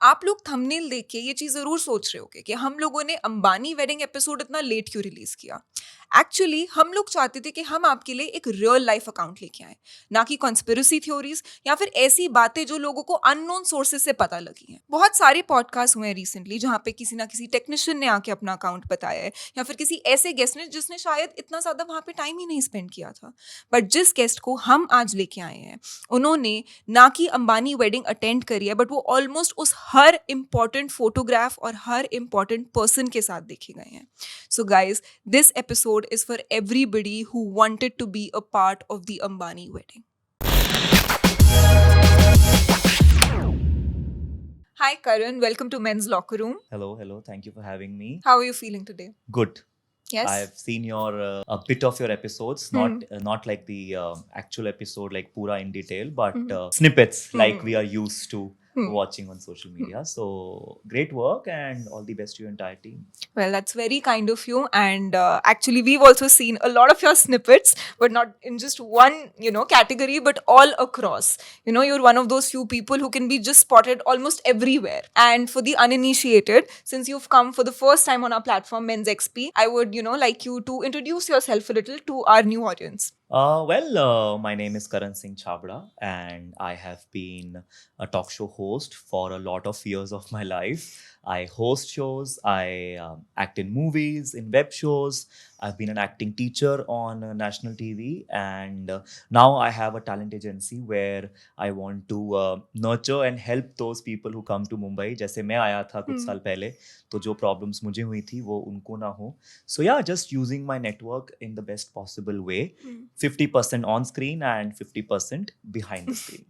आप लोग थंबनेल देख के ये चीज जरूर सोच रहे होगे कि हम लोगों ने अंबानी वेडिंग एपिसोड इतना लेट क्यों रिलीज किया। एक्चुअली हम लोग चाहते थे कि हम आपके लिए एक रियल लाइफ अकाउंट लेके आए, ना कि कॉन्स्पिरेसी थ्योरीज या फिर ऐसी बातें जो लोगों को अननोन सोर्सेज से पता लगी हैं। बहुत सारे पॉडकास्ट हुए हैं रिसेंटली जहाँ पे किसी ना किसी टेक्नीशियन ने आके अपना अकाउंट बताया है, या फिर किसी ऐसे गेस्ट ने जिसने शायद इतना ज्यादा वहाँ पे टाइम ही नहीं स्पेंड किया था। बट जिस गेस्ट को हम आज लेके आए हैं, उन्होंने ना कि अंबानी वेडिंग अटेंड करी है, बट वो ऑलमोस्ट उस हर इम्पॉर्टेंट फोटोग्राफ और हर इम्पॉर्टेंट पर्सन के साथ देखे गए हैं। So guys, this episode is for everybody who wanted to be a part of the Ambani wedding. Hi Karan, welcome to Men's Locker Room. Hello. Thank you for having me. How are you feeling today? Good. Yes. I've seen your a bit of your episodes, not like the actual episode, like pura in detail, but snippets like we are used to watching on social media. So great work and all the best to your entire team. Well, that's very kind of you. And actually, we've also seen a lot of your snippets, but not in just one, category, but all across. You're one of those few people who can be just spotted almost everywhere. And for the uninitiated, since you've come for the first time on our platform, Men's XP, I would, like you to introduce yourself a little to our new audience. My name is Karan Singh Chabra, and I have been a talk show host for a lot of years of my life. I host shows, I act in movies, in web shows. I've been an acting teacher on national TV, and now I have a talent agency where I want to nurture and help those people who come to Mumbai. जैसे मैं आया था कुछ साल पहले, तो जो problems मुझे हुई थी वो उनको ना हो. So yeah, just using my network in the best possible way. 50% on screen and 50% behind the screen.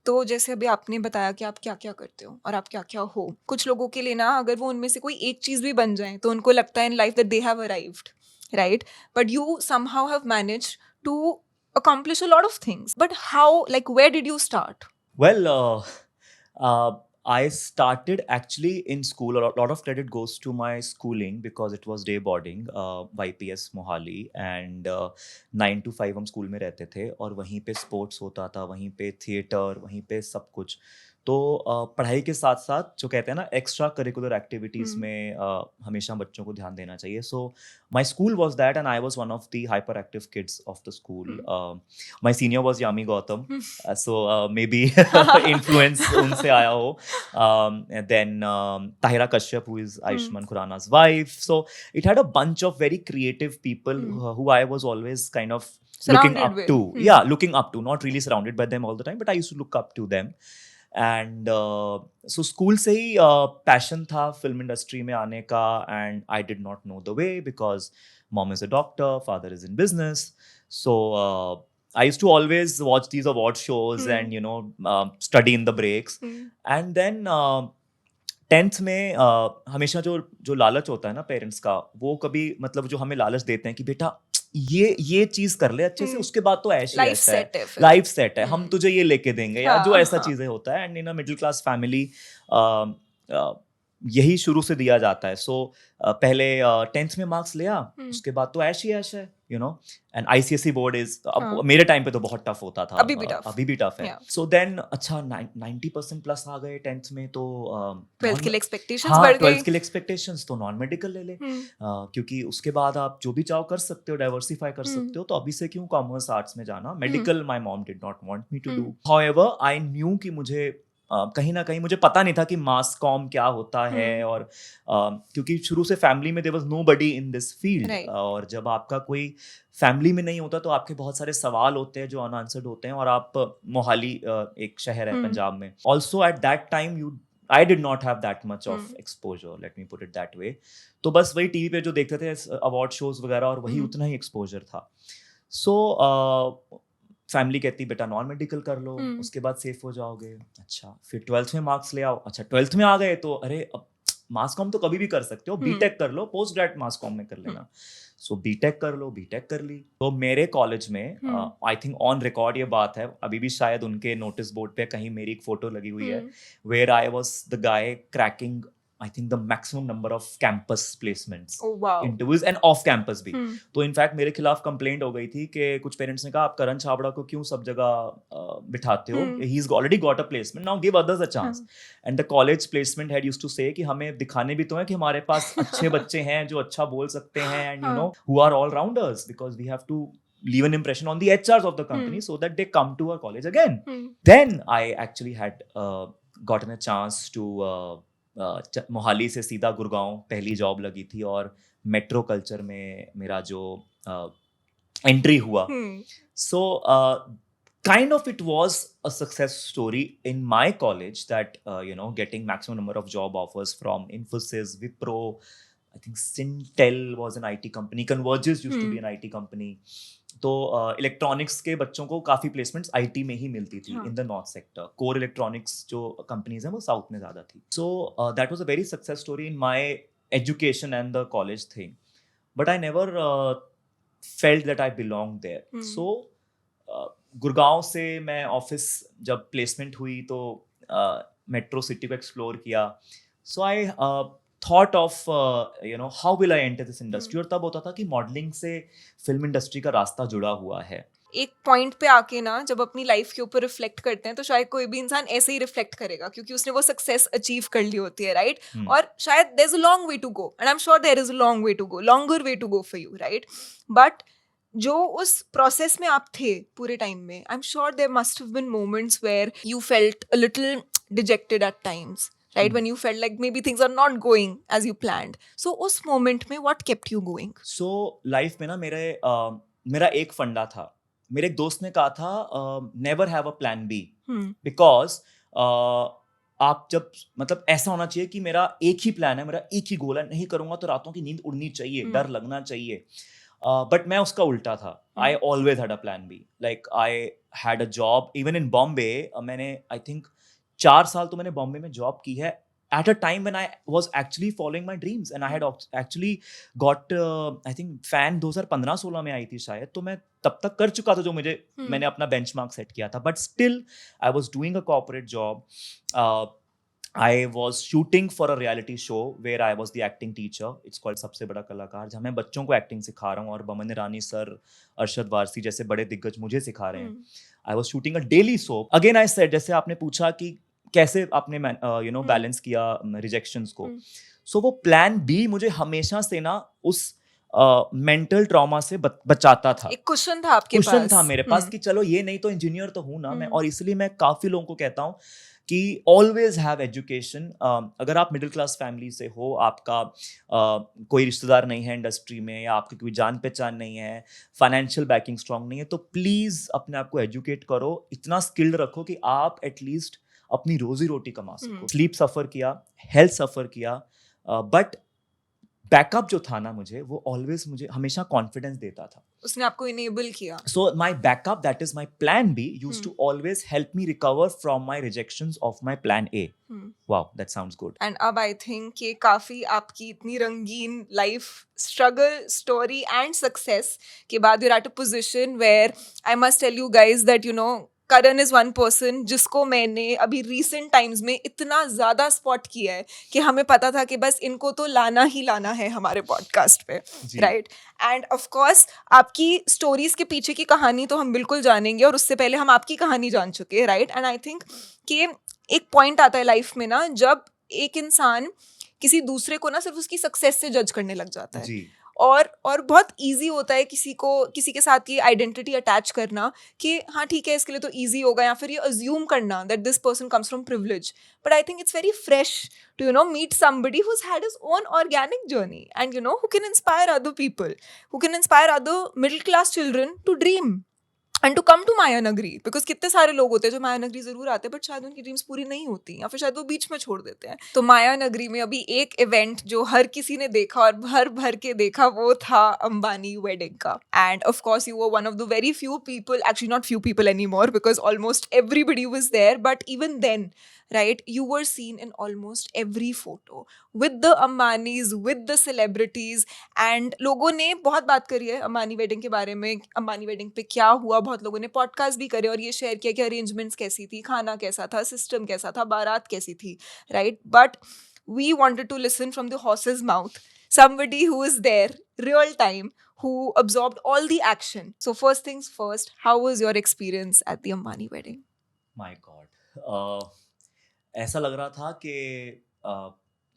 तो जैसे अभी आपने बताया कि आप क्या क्या करते हो और आप क्या क्या हो, कुछ लोगों के लिए ना अगर वो उनमें से कोई एक चीज भी बन जाए तो उनको लगता है in life that they have arrived, right? But you somehow have managed to accomplish a lot of things. But how, like, where did you start? Well, I started actually in school. A lot of credit goes to my schooling because it was day boarding, YPS Mohali, and 9 to 5 हम school में रहते थे और वहीं पे sports होता था, वहीं पे थिएटर, वहीं पे सब कुछ. तो पढ़ाई के साथ साथ जो कहते हैं ना एक्स्ट्रा करिकुलर एक्टिविटीज़ में हमेशा बच्चों को ध्यान देना चाहिए. So my school was that and I was one of the hyper active kids of the school. My senior was Yami Gautam, so maybe influence उनसे आया हो. Then Tahira Kashyap, who is Ayushmann Khurrana's wife. So it had a bunch of very creative people who I was always kind of looking Surrounded up with. to. Yeah, looking up to. Not really surrounded by them all the time, but I used to look up to them. And so school से ही passion था film industry में आने का, and I did not know the way because mom is a doctor, father is in business. So I used to always watch these award shows and study in the breaks. And then 10th में हमेशा जो लालच होता है ना parents का, वो कभी मतलब जो हमें लालच देते हैं कि बेटा ये चीज कर ले अच्छे से, उसके बाद तो ऐश ही ऐश है, लाइफ सेट है, हम तुझे ये लेके देंगे, या जो ऐसा चीजें होता है. And in a middle class family यही शुरू से दिया जाता है. सो पहले 10th में मार्क्स लिया, उसके बाद तो ऐश ही ऐश है, एंड ICSE बोर्ड इज, मेरे टाइम पे तो बहुत टफ होता था, अभी भी टफ है. सो देन अच्छा 90% प्लस आ गए 10th में, तो 12th के लिए एक्सपेक्टेशंस बढ़ गई. 12th के लिए एक्सपेक्टेशंस, तो नॉन मेडिकल ले ले, क्योंकि उसके बाद आप जो भी चाहो कर सकते हो, डाइवर्सिफाई कर सकते हो, तो अभी से क्यों कॉमर्स आर्ट्स में जाना. Medical my mom did not want me to do. However I knew कि मुझे कहीं ना कहीं मुझे पता नहीं था कि मास कॉम क्या होता है, और क्योंकि शुरू से फैमिली में there was nobody in this field, और जब आपका कोई फैमिली में नहीं होता तो आपके बहुत सारे सवाल होते हैं जो अनआंसर्ड होते हैं. और आप मोहाली एक शहर है पंजाब में, also eight that time I did not have that much of exposure, let me put it that way. तो बस वही टीवी पे जो देखते थे अवार्ड शोज वगैरह, और वही उतना ही एक्सपोजर था. सो फैमिली कहती बेटा नॉन मेडिकल कर लो, उसके बाद सेफ हो जाओगे. अच्छा, फिर 12th में मार्क्स ले आओ. अच्छा, 12th में आ गए तो अरे अब मास कॉम तो कभी भी कर सकते हो, बीटेक कर लो, पोस्ट ग्रेड मास कॉम में कर लेना. सो बीटेक कर लो, बीटेक कर ली. तो मेरे कॉलेज में आई थिंक ऑन रिकॉर्ड ये बात है, अभी भी शायद उनके नोटिस बोर्ड पे कहीं मेरी एक फोटो लगी हुई है, where I was the guy cracking I think the maximum number of campus placements, Oh wow. interviews and off campus भी. तो इनफैक्ट मेरे खिलाफ कंप्लेंट हो गई थी कि कुछ पेरेंट्स ने कहा आप करण छाबड़ा को क्यों सब जगह बिठाते हो, he is already got a placement, now give others a chance. And the college placement head used to say कि हमें दिखाने भी तो है कि हमारे पास अच्छे बच्चे हैं जो अच्छा बोल सकते हैं, and you know who are all rounders, because we have to leave an impression on the HRs of the company so that they come to our college again. Then I actually had gotten a chance to Mohali से सीधा गुड़गांव पहली job लगी थी और metro culture में मेरा जो entry हुआ. So kind of it was a success story in my college that you know, getting maximum number of job offers from Infosys, Wipro, I think Syntel was an IT company, Convergys used to be an IT company. तो electronics के बच्चों को काफ़ी placements IT में ही मिलती थी in the north sector. Core electronics जो कंपनीज हैं वो साउथ में ज़्यादा थी. So that was a very success story in my education and the college thing, but I never felt that I belong there. So Gurgaon से मैं office जब placement हुई तो मेट्रो सिटी को एक्सप्लोर किया. सो आई thought of you know, how will I enter this industry. और तब होता था कि मॉडलिंग से फिल्म इंडस्ट्री का रास्ता जुड़ा हुआ है. एक पॉइंट पे आके ना जब अपनी लाइफ के ऊपर रिफ्लेक्ट करते हैं तो शायद कोई भी इंसान ऐसे ही रिफ्लेक्ट करेगा क्योंकि उसने वो सक्सेस अचीव कर ली होती है, राइट? और शायद there is a long way to go, and I am sure there is a long way to go, longer way to go for you, right? But जो उस प्रोसेस में आप थे पूरे टाइम में, I am sure there must have been moments where you felt a little dejected at times, right? When you felt like maybe things are not going as you planned. So उस moment में what kept you going? So life में ना मेरा एक फंडा था. मेरे एक दोस्त ने कहा था never have a plan B, because आप जब मतलब ऐसा होना चाहिए कि मेरा एक ही प्लान है, मेरा एक ही गोल है, नहीं करूँगा तो रातों की नींद उड़नी चाहिए, डर लगना चाहिए. बट मैं उसका उल्टा था. I always had a plan B. Like I had a job even in Bombay. मैंने I think 4 साल तो मैंने बॉम्बे में जॉब की है at a time when I was actually following my dreams, and I had actually got I think fan 2015-16 में आई थी शायद, तो मैं तब तक कर चुका था जो मैंने अपना बेंचमार्क सेट किया था. But still I was doing a corporate job. I was shooting for a reality show where I was the acting teacher. It's called सबसे बड़ा कलाकार, जहाँ मैं बच्चों को एक्टिंग सिखा रहा हूँ और बमन ईरानी सर, अरशद वारसी जैसे बड़े दिग्गज मुझे सिखा रहे हैं. I was shooting a daily soap. Again I said, जैसे आपने पूछा कि कैसे आपने you know, बैलेंस किया रिजेक्शंस को. सो वो प्लान बी मुझे हमेशा से ना उस मेंटल ट्रॉमा से बचाता था. एक कुशन था आपके पास. कुशन था मेरे पास कि चलो ये नहीं तो इंजीनियर तो हूँ ना मैं. और इसलिए मैं काफ़ी लोगों को कहता हूँ कि ऑलवेज हैव एजुकेशन. अगर आप मिडिल क्लास फैमिली से हो, आपका कोई रिश्तेदार नहीं है इंडस्ट्री में, या आपकी कोई जान पहचान नहीं है, फाइनेंशियल बैकिंग स्ट्रांग नहीं है, तो प्लीज़ अपने आप को एजुकेट करो, इतना स्किल्ड रखो कि आप एटलीस्ट अपनी रोजी रोटी कमा सको. स्लीप सफ़र किया, हेल्थ सफ़र किया, बट बैकअप जो था ना मुझे ऑलवेज हमेशा कॉन्फिडेंस देता था. उसने आपको इनेबल किया. So my backup, that is my plan B, used to always help me recover from my rejections of my plan A. Wow, that sounds good. And अब आई थिंक ये काफी आपकी इतनी रंगीन life struggle story and success के बाद you are at a position where I must tell you guys that you know Karan is one person जिसको मैंने अभी रिसेंट टाइम्स में इतना ज़्यादा स्पॉट किया है कि हमें पता था कि बस इनको तो लाना ही लाना है हमारे पॉडकास्ट पे, राइट? एंड ऑफ कोर्स आपकी स्टोरीज के पीछे की कहानी तो हम बिल्कुल जानेंगे, और उससे पहले हम आपकी कहानी जान चुके हैं, राइट? एंड आई थिंक कि एक पॉइंट आता है लाइफ में ना जब एक इंसान किसी दूसरे को ना सिर्फ उसकी सक्सेस से जज करने लग जाता है. और बहुत इजी होता है किसी के साथ ये आइडेंटिटी अटैच करना कि हाँ ठीक है इसके लिए तो इजी होगा, या फिर ये अज्यूम करना that this person comes from privilege. But I think it's very fresh to meet somebody who's had his own organic journey and who can inspire other people, who can inspire other middle class children to dream and to come to माया नगरी. Because कितने सारे लोग होते हैं जो माया नगरी जरूर आते हैं बट शायद उनकी ड्रीम्स पूरी नहीं होती, या फिर शायद वो बीच में छोड़ देते हैं. तो माया नगरी में अभी एक इवेंट जो हर किसी ने देखा और भर भर के देखा वो था अंबानी वेडिंग का. And of course you were one of the very few people, actually not few people any more because almost everybody was there, but even then, right, you were seen in almost every photo with the Ambanis, with the celebrities, and लोगों ने बहुत बात करी है Ambani wedding के बारे में, Ambani wedding पे क्या हुआ. बहुत लोगों ने पॉडकास्ट भी करे और ये शेयर किया कि अरेंजमेंट्स कैसी थी, खाना कैसा था, सिस्टम कैसा था, बारात कैसी थी, right? But we wanted to listen from the horse's mouth, somebody who is there real time, who absorbed all the action. So first things first, how was your experience at the Ambani wedding? My God, ऐसा लग रहा था कि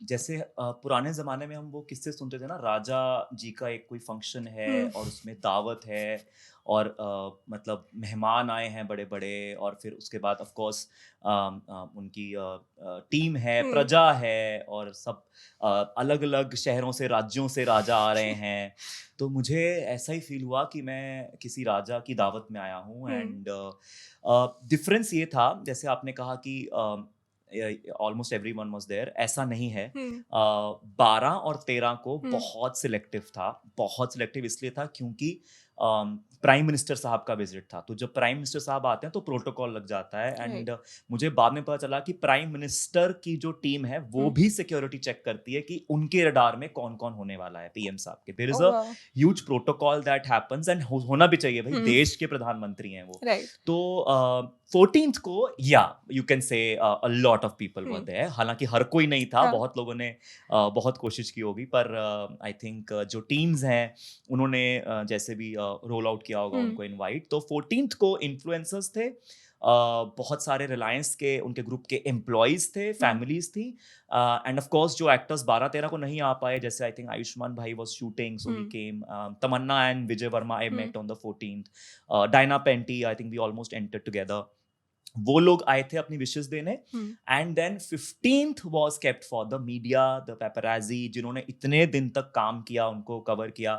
जैसे पुराने ज़माने में हम वो किस्से सुनते थे ना, राजा जी का एक कोई फंक्शन है और उसमें दावत है और मतलब मेहमान आए हैं बड़े बड़े, और फिर उसके बाद ऑफ कोर्स उनकी टीम है, प्रजा है, और सब अलग अलग शहरों से, राज्यों से राजा आ रहे हैं। तो मुझे ऐसा ही फील हुआ कि मैं किसी राजा की दावत में आया हूँ। एंड डिफरेंस ये था, जैसे आपने कहा कि almost everyone was there, ऐसा नहीं है। 12 और 13 को बहुत सिलेक्टिव था। बहुत सिलेक्टिव इसलिए था क्योंकि प्राइम मिनिस्टर साहब का विजिट था। तो जब प्राइम मिनिस्टर साहब आते हैं तो प्रोटोकॉल लग जाता है। एंड मुझे बाद में पता चला कि प्राइम मिनिस्टर की जो टीम है वो भी सिक्योरिटी चेक करती है कि उनके रडार में कौन कौन होने वाला है पीएम साहब के। There is a huge protocol that happens, and होना भी चाहिए भाई, देश के प्रधानमंत्री हैं वो। तो 14th को you can say a lot of people were there. हालांकि हर कोई नहीं था, बहुत लोगों ने बहुत कोशिश की होगी, पर आई थिंक जो टीम्स हैं उन्होंने जैसे भी रोल आउट किया होगा उनको इनवाइट। तो 14th को इन्फ्लुएंसर्स थे, बहुत सारे रिलायंस के उनके ग्रुप के एम्प्लॉयज थे, फैमिलीज थी, एंड ऑफ कोर्स जो एक्टर्स 12-13 को नहीं आ पाए, जैसे आई थिंक आयुष्मान भाई was shooting so he came, Tamannaah and Vijay Varma I met on the 14th, Diana Penty, I think we almost entered together. वो लोग आए थे अपनी विशेस देने। And then 15th was kept for the media, the paparazzi, जिन्होंने इतने दिन तक काम किया, उनको कवर किया,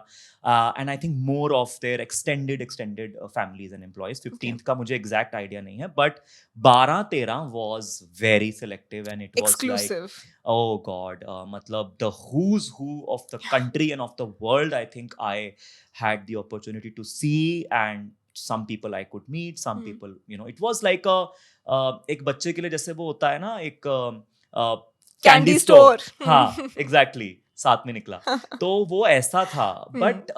and I think more of their extended families and employees. 15th का मुझे एग्जैक्ट आइडिया नहीं है, but 12-13 was very selective and it was like oh god, matlab the who's who of the country and of the world, I think I had the opportunity to see, and some people I could meet, some people, it was like a एक बच्चे के लिए जैसे वो होता है ना, एक कैंडी स्टोर। हाँ, एग्जैक्टली, साथ में निकला। तो वो ऐसा था। बट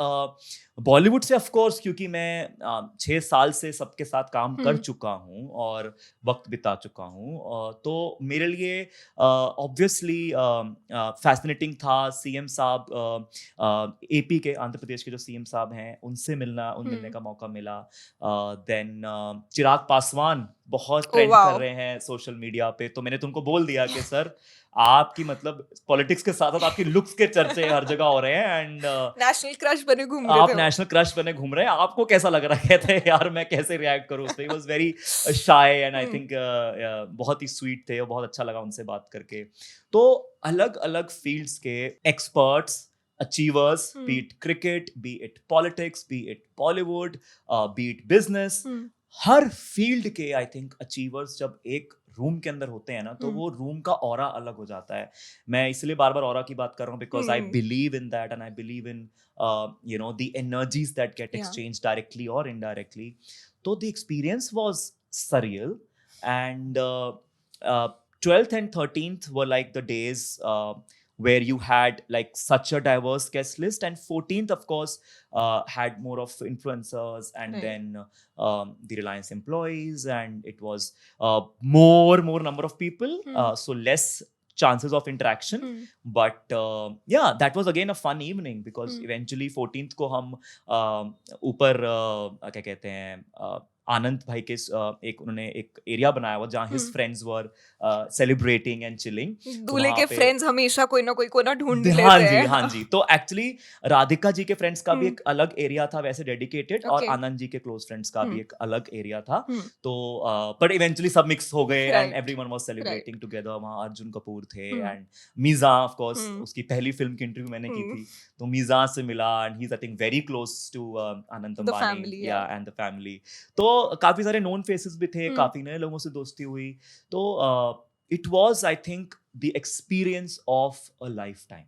बॉलीवुड से ऑफ कोर्स, क्योंकि मैं 6 साल से सबके साथ काम कर चुका हूँ और वक्त बिता चुका हूँ, तो मेरे लिए ऑब्वियसली फैसिनेटिंग था। सीएम साहब, एपी के, आंध्र प्रदेश के जो सीएम साहब हैं, उनसे मिलने का मौका मिला। देन चिराग पासवान बहुत ट्रेंड कर रहे हैं सोशल मीडिया पे, तो मैंने तुमको बोल दिया कि सर आपकी मतलब पॉलिटिक्स के साथ साथ आपकी लुक्स के चर्चे हर जगह हो रहे हैं, एंड नेशनल क्रश बने घूम रहे थे। आप नेशनल क्रश बने घूम रहे हैं, आपको कैसा लग रहा है? कहते हैं यार मैं कैसे रिएक्ट करूं उस पे। He was very shy, and I think बहुत ही स्वीट थे और बहुत अच्छा लगा उनसे बात करके। तो अलग अलग फील्ड्स के experts, achievers, B it cricket, B it politics, B it Bollywood, B it business, her field के आई थिंक अचीवर्स जब एक रूम के अंदर होते हैं ना, तो वो रूम का ऑरा अलग हो जाता है। मैं इसलिए बार बार ऑरा की बात कर रहा हूँ because I believe in that, and I believe in the energies that get exchange directly और इनडायरेक्टली। तो the experience was surreal, and 12th and 13th were like the days where you had like such a diverse guest list, and 14th of course had more of influencers, and then the Reliance employees, and it was more number of people, so less chances of interaction, but yeah, that was again a fun evening because eventually 14th को हम ऊपर क्या कहते हैं, आनंद भाई के एक उन्होंने एक एरिया बनाया हुआ जहाँ his friends were celebrating and chilling. दूल्हे के फ्रेंड्स हमेशा कोई ना कोई कोना ढूंढ लेते हैं। हाँ जी। तो एक्चुअली राधिका जी के फ्रेंड्स का भी एक अलग एरिया था वैसे डेडिकेटेड, और आनंद जी के क्लोज फ्रेंड्स का भी एक अलग एरिया था। तो बट इवेंचुअली सब मिक्स हो गए, and everyone was celebrating together. वहाँ अर्जुन कपूर थे, एंड मीज़ा ऑफ कोर्स, उसकी पहली फिल्म की इंटरव्यू मैंने की थी, तो मीज़ा से मिला, and he is I think very close to Anand Ambani, या एंड द फैमिली। तो काफी सारे नोन फेसेस भी थे, काफी नए लोगों से दोस्ती हुई। तो it was, I think, the experience of a lifetime.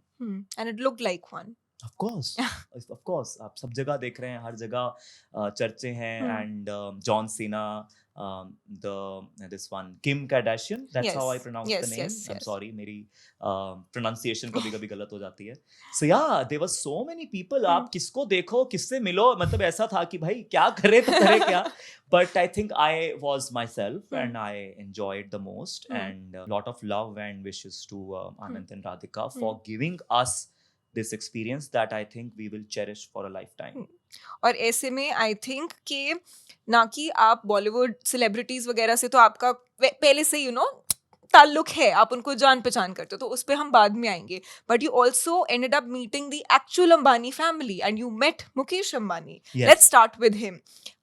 And it looked like one. Of course आप सब जगह देख रहे हैं, हर जगह चर्चे हैं. And John Cena, this one Kim Kardashian, that's how I Yes, pronounce the yes, name. yes, I'm yes. sorry, मेरी pronunciation कभी-कभी गलत हो जाती है. So yeah, there were so many people. आप किसको देखो, किससे मिलो, मतलब ऐसा था कि भाई क्या करे तो करे क्या. But I think I was myself and I enjoyed the most. And a lot of love and wishes to Anand and Radhika for giving us this experience that I think we will cherish for a lifetime. और ऐसे में I think कि ना कि आप Bollywood celebrities वगैरह से तो आपका पहले से ताल्लुक है, आप उनको जान पहचान करते हो, तो उस पर हम बाद में आएंगे. But you also ended up meeting the actual Ambani family and you met Mukesh Ambani. Yes. Let's start with him.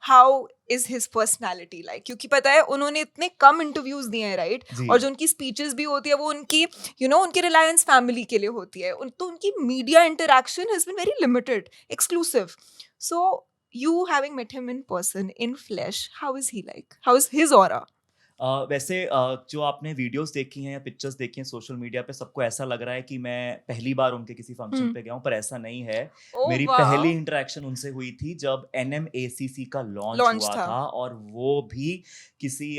How is his personality like? क्योंकि पता है उन्होंने इतने कम इंटरव्यूज दिए हैं, राइट? जी. और जो उनकी स्पीचेस भी होती है वो उनकी उनके रिलायंस फैमिली के लिए होती है. तो उनकी media interaction has been very limited, exclusive. So you having met him in person, in flesh, how is he like? How is his aura? वैसे जो आपने वीडियोस देखी हैं या पिक्चर्स देखी हैं सोशल मीडिया पे, सबको ऐसा लग रहा है कि मैं पहली बार उनके किसी फंक्शन पे गया हूँ, पर ऐसा नहीं है. Oh, मेरी wow. पहली इंटरेक्शन उनसे हुई थी जब NMACC का लॉन्च हुआ था, और वो भी किसी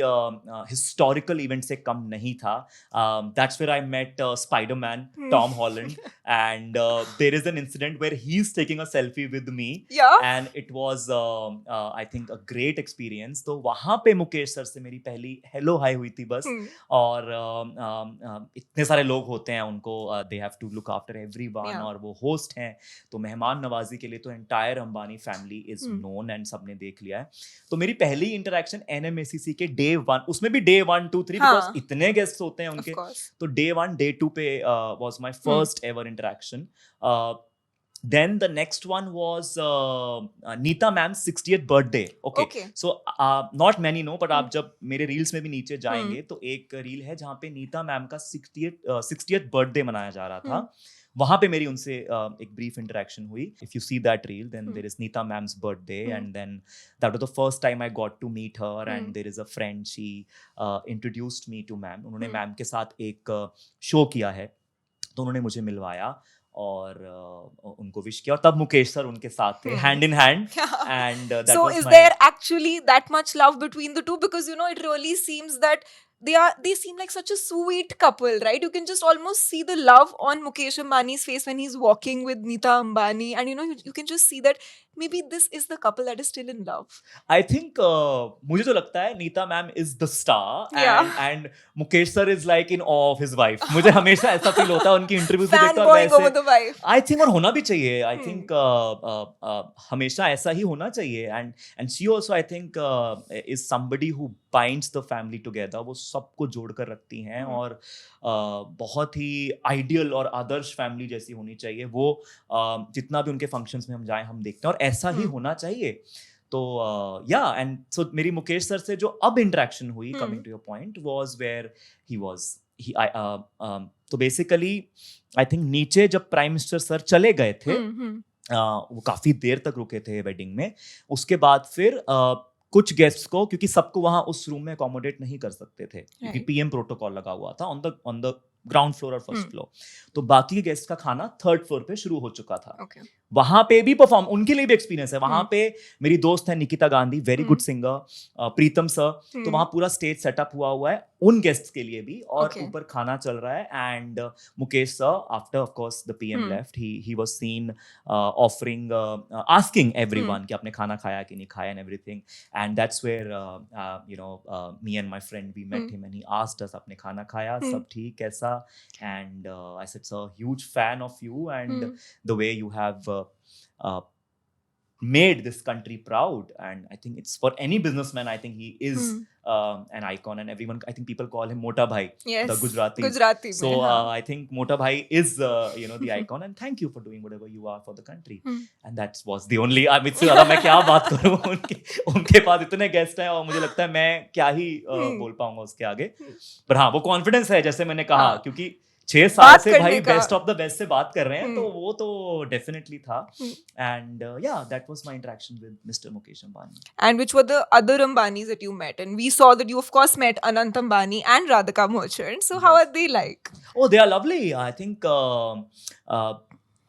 हिस्टोरिकल इवेंट से कम नहीं था. That's where I met Spiderman Tom Holland, and there is an incident where he is taking a selfie with me, and it was I think a great experience. तो वहां पे मुकेश सर से मेरी पहली हेलो हाय हुई थी बस. और इतने सारे लोग होते हैं, उनको they have to look after everyone, और वो होस्ट हैं, तो मेहमान नवाजी के लिए तो entire Ambani family is known and सबने देख लिया है. तो मेरी पहली इंटरेक्शन NMACC के डे 1, उसमें भी डे 1, 2, 3 बिकॉज इतने गेस्ट होते हैं उनके, तो डे 1 डे 2 पे was my first ever interaction. Then the next one was Neeta ma'am's 60th birthday. Okay. So not many know, but आप जब मेरे रील्स में भी नीचे जाएंगे तो एक रील है जहाँ पे नीता मैम का 60th बर्थडे मनाया जा रहा था. वहां पे मेरी उनसे एक ब्रीफ इंटरेक्शन हुई. If you see that reel, then there is Nita ma'am's birthday, and then that was the first time I got to meet her, and there is a friend, she introduced me to ma'am. उन्होंने ma'am के साथ एक show किया है, तो उन्होंने मुझे मिलवाया और उनको विश किया, और तब मुकेश सर उनके साथ थे, hand in hand. And so is there actually that much love between the two? Because it really seems that they seem like such a sweet couple, right? You can just almost see the love on Mukesh Ambani's face when he's walking with Neeta Ambani, and you can just see that maybe this is the couple that is still in love. I think मुझे तो लगता है Nita ma'am is the star, and Mukesh sir is like in awe of his wife. मुझे हमेशा ऐसा feel होता है उनकी इंटरव्यू से देखता हूँ वैसे. over the wife. I think, और होना भी चाहिए. I think हमेशा ऐसा ही होना चाहिए. And she also I think is somebody who binds the family together. वो सबको जोड़कर रखती हैं, और बहुत ही आइडियल और आदर्श फैमिली जैसी होनी चाहिए. वो जितना भी उनके फंक्शंस में हम जाएं हम देखते हैं, और ऐसा ही होना चाहिए. तो या एंड सो मेरी मुकेश सर से जो अब इंटरेक्शन हुई, coming to your point, was where he was तो बेसिकली आई थिंक नीचे जब प्राइम मिनिस्टर सर चले गए थे, वो काफी देर तक रुके थे वेडिंग में. उसके बाद फिर कुछ गेस्ट्स को, क्योंकि सबको वहां उस रूम में अकोमोडेट नहीं कर सकते थे, क्योंकि PM प्रोटोकॉल लगा हुआ था ऑन द ग्राउंड फ्लोर और फर्स्ट फ्लोर, तो बाकी के गेस्ट का खाना 3rd फ्लोर पे शुरू हो चुका था. वहां पे भी परफॉर्म, उनके लिए भी एक्सपीरियंस है. वहां पे मेरी दोस्त है Nikita Gandhi, very good singer, Pritam sir, तो वहां पूरा स्टेज सेटअप हुआ है उन गेस्ट्स के लिए भी, और ऊपर खाना चल रहा है. And Mukesh sir, after of course the PM left, he was seen offering, asking everyone कि आपने खाना खाया कि नहीं खाया, and everything. And that's where me and my friend we met him, and he asked us, आपने खाना खाया, सब ठीक, कैसा? And I said, sir, huge fan of you, and the way you have made this country proud. And I think it's for any businessman, I think he is an icon, and everyone, I think people call him Mota Bhai, the Gujarati. So I think Mota Bhai is the icon, and thank you for doing whatever you are for the country. And that was the only, इससे ज़्यादा मैं क्या बात करूँ, उनके पास इतने guest हैं, और मुझे लगता है मैं क्या ही बोल पाऊंगा उसके आगे. पर हाँ, वो कॉन्फिडेंस है, जैसे मैंने कहा, क्योंकि 6 साल से भाई बेस्ट ऑफ द बेस्ट से बात कर रहे हैं, तो वो तो डेफिनेटली था. And yeah that was my interaction with mister Mukesh Ambani. And which were the other Ambanis that you met? And we saw that you of course met Anant Ambani and Radhika Merchant. So how are they like? Oh, they are lovely. I think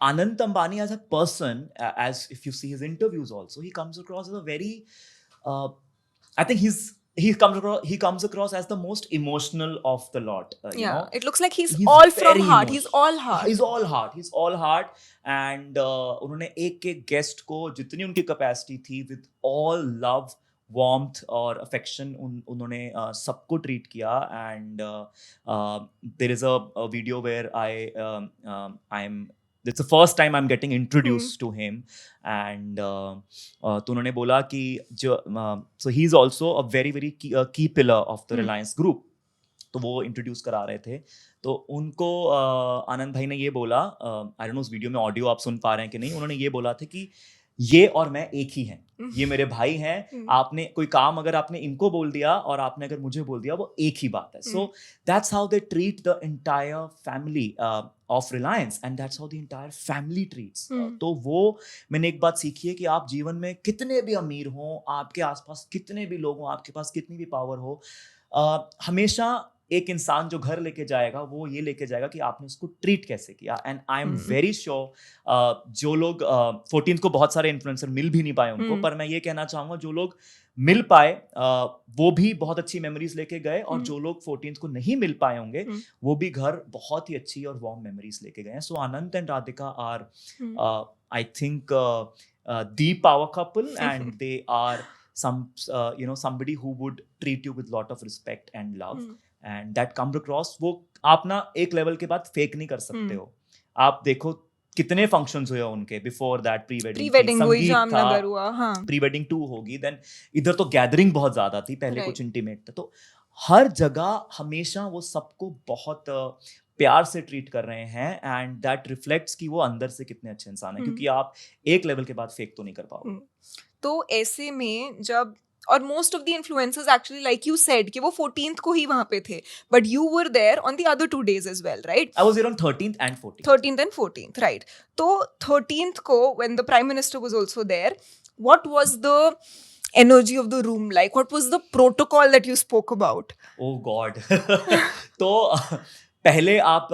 Anant Ambani as a person, as if you see his interviews also, he comes across as a very, I think he comes across as the most emotional of the lot. You Yeah, know, it looks like he's he's all from very heart. He's emotional. all heart. He's all heart. And उन्होंने एक guest को जितनी उनकी capacity थी with all love, warmth और affection उन्होंने सबको treat किया. And there is a video where I'm it's the first time I'm getting introduced to him. And तो उन्होंने बोला कि so he's also a very very key pillar of the Reliance Group. तो वो introduce करा रहे थे. तो उनको आनंद भाई ने ये बोला, आई डोंट नो उस वीडियो में ऑडियो आप सुन पा रहे हैं कि नहीं, उन्होंने ये बोला था कि ये और मैं एक ही हैं, ये मेरे भाई हैं. आपने कोई काम अगर आपने इनको बोल दिया और आपने अगर मुझे बोल दिया, वो एक ही बात है. So that's how they treat the entire family of Reliance, and that's how the entire family treats. तो वो मैंने एक बात सीखी है कि आप जीवन में कितने भी अमीर हों, आपके आसपास कितने भी लोग हों, आपके पास कितनी भी पावर हो, हमेशा एक इंसान जो घर लेके जाएगा वो ये लेके जाएगा कि आपने उसको ट्रीट कैसे किया. And I am very sure जो लोग 14th को बहुत सारे इन्फ्लुएंसर मिल भी नहीं पाए उनको, पर मैं ये कहना चाहूंगा जो लोग मिल पाए वो भी बहुत अच्छी मेमोरीज लेके गए, और जो लोग 14th को नहीं मिल पाए होंगे वो भी घर बहुत ही अच्छी और वार्म मेमोरीज लेके गए. So Anant and Radhika are I think the power couple, and they are somebody who would treat you with lot of respect and love. And that comes across. वो आप ना एक लेवल के बाद फेक नहीं कर सकते हो. आप देखो कितने फंक्शंस हुए उनके बिफोर दैट, प्री वेडिंग वही जामनगर हुआ, हाँ, प्री वेडिंग 2 होगी, देन इधर तो गैदरिंग बहुत ज्यादा थी, पहले कुछ इंटीमेट था. तो हर जगह हमेशा वो सबको बहुत प्यार से ट्रीट कर रहे हैं, एंड दैट रिफ्लेक्ट्स कि वो अंदर से कितने अच्छे इंसान हैं, क्योंकि आप एक लेवल के बाद फेक तो नहीं कर पाओगे. तो ऐसे में जब, और most of the influencers actually like you said कि वो 14th को ही वहां पे थे, but you were there on the other 2 days as well, right? I was there on 13th and 14th. 13th and 14th, right? तो 13th को when the prime minister was also there, what was the energy of the room like? What was the protocol that you spoke about? Oh God. तो पहले आप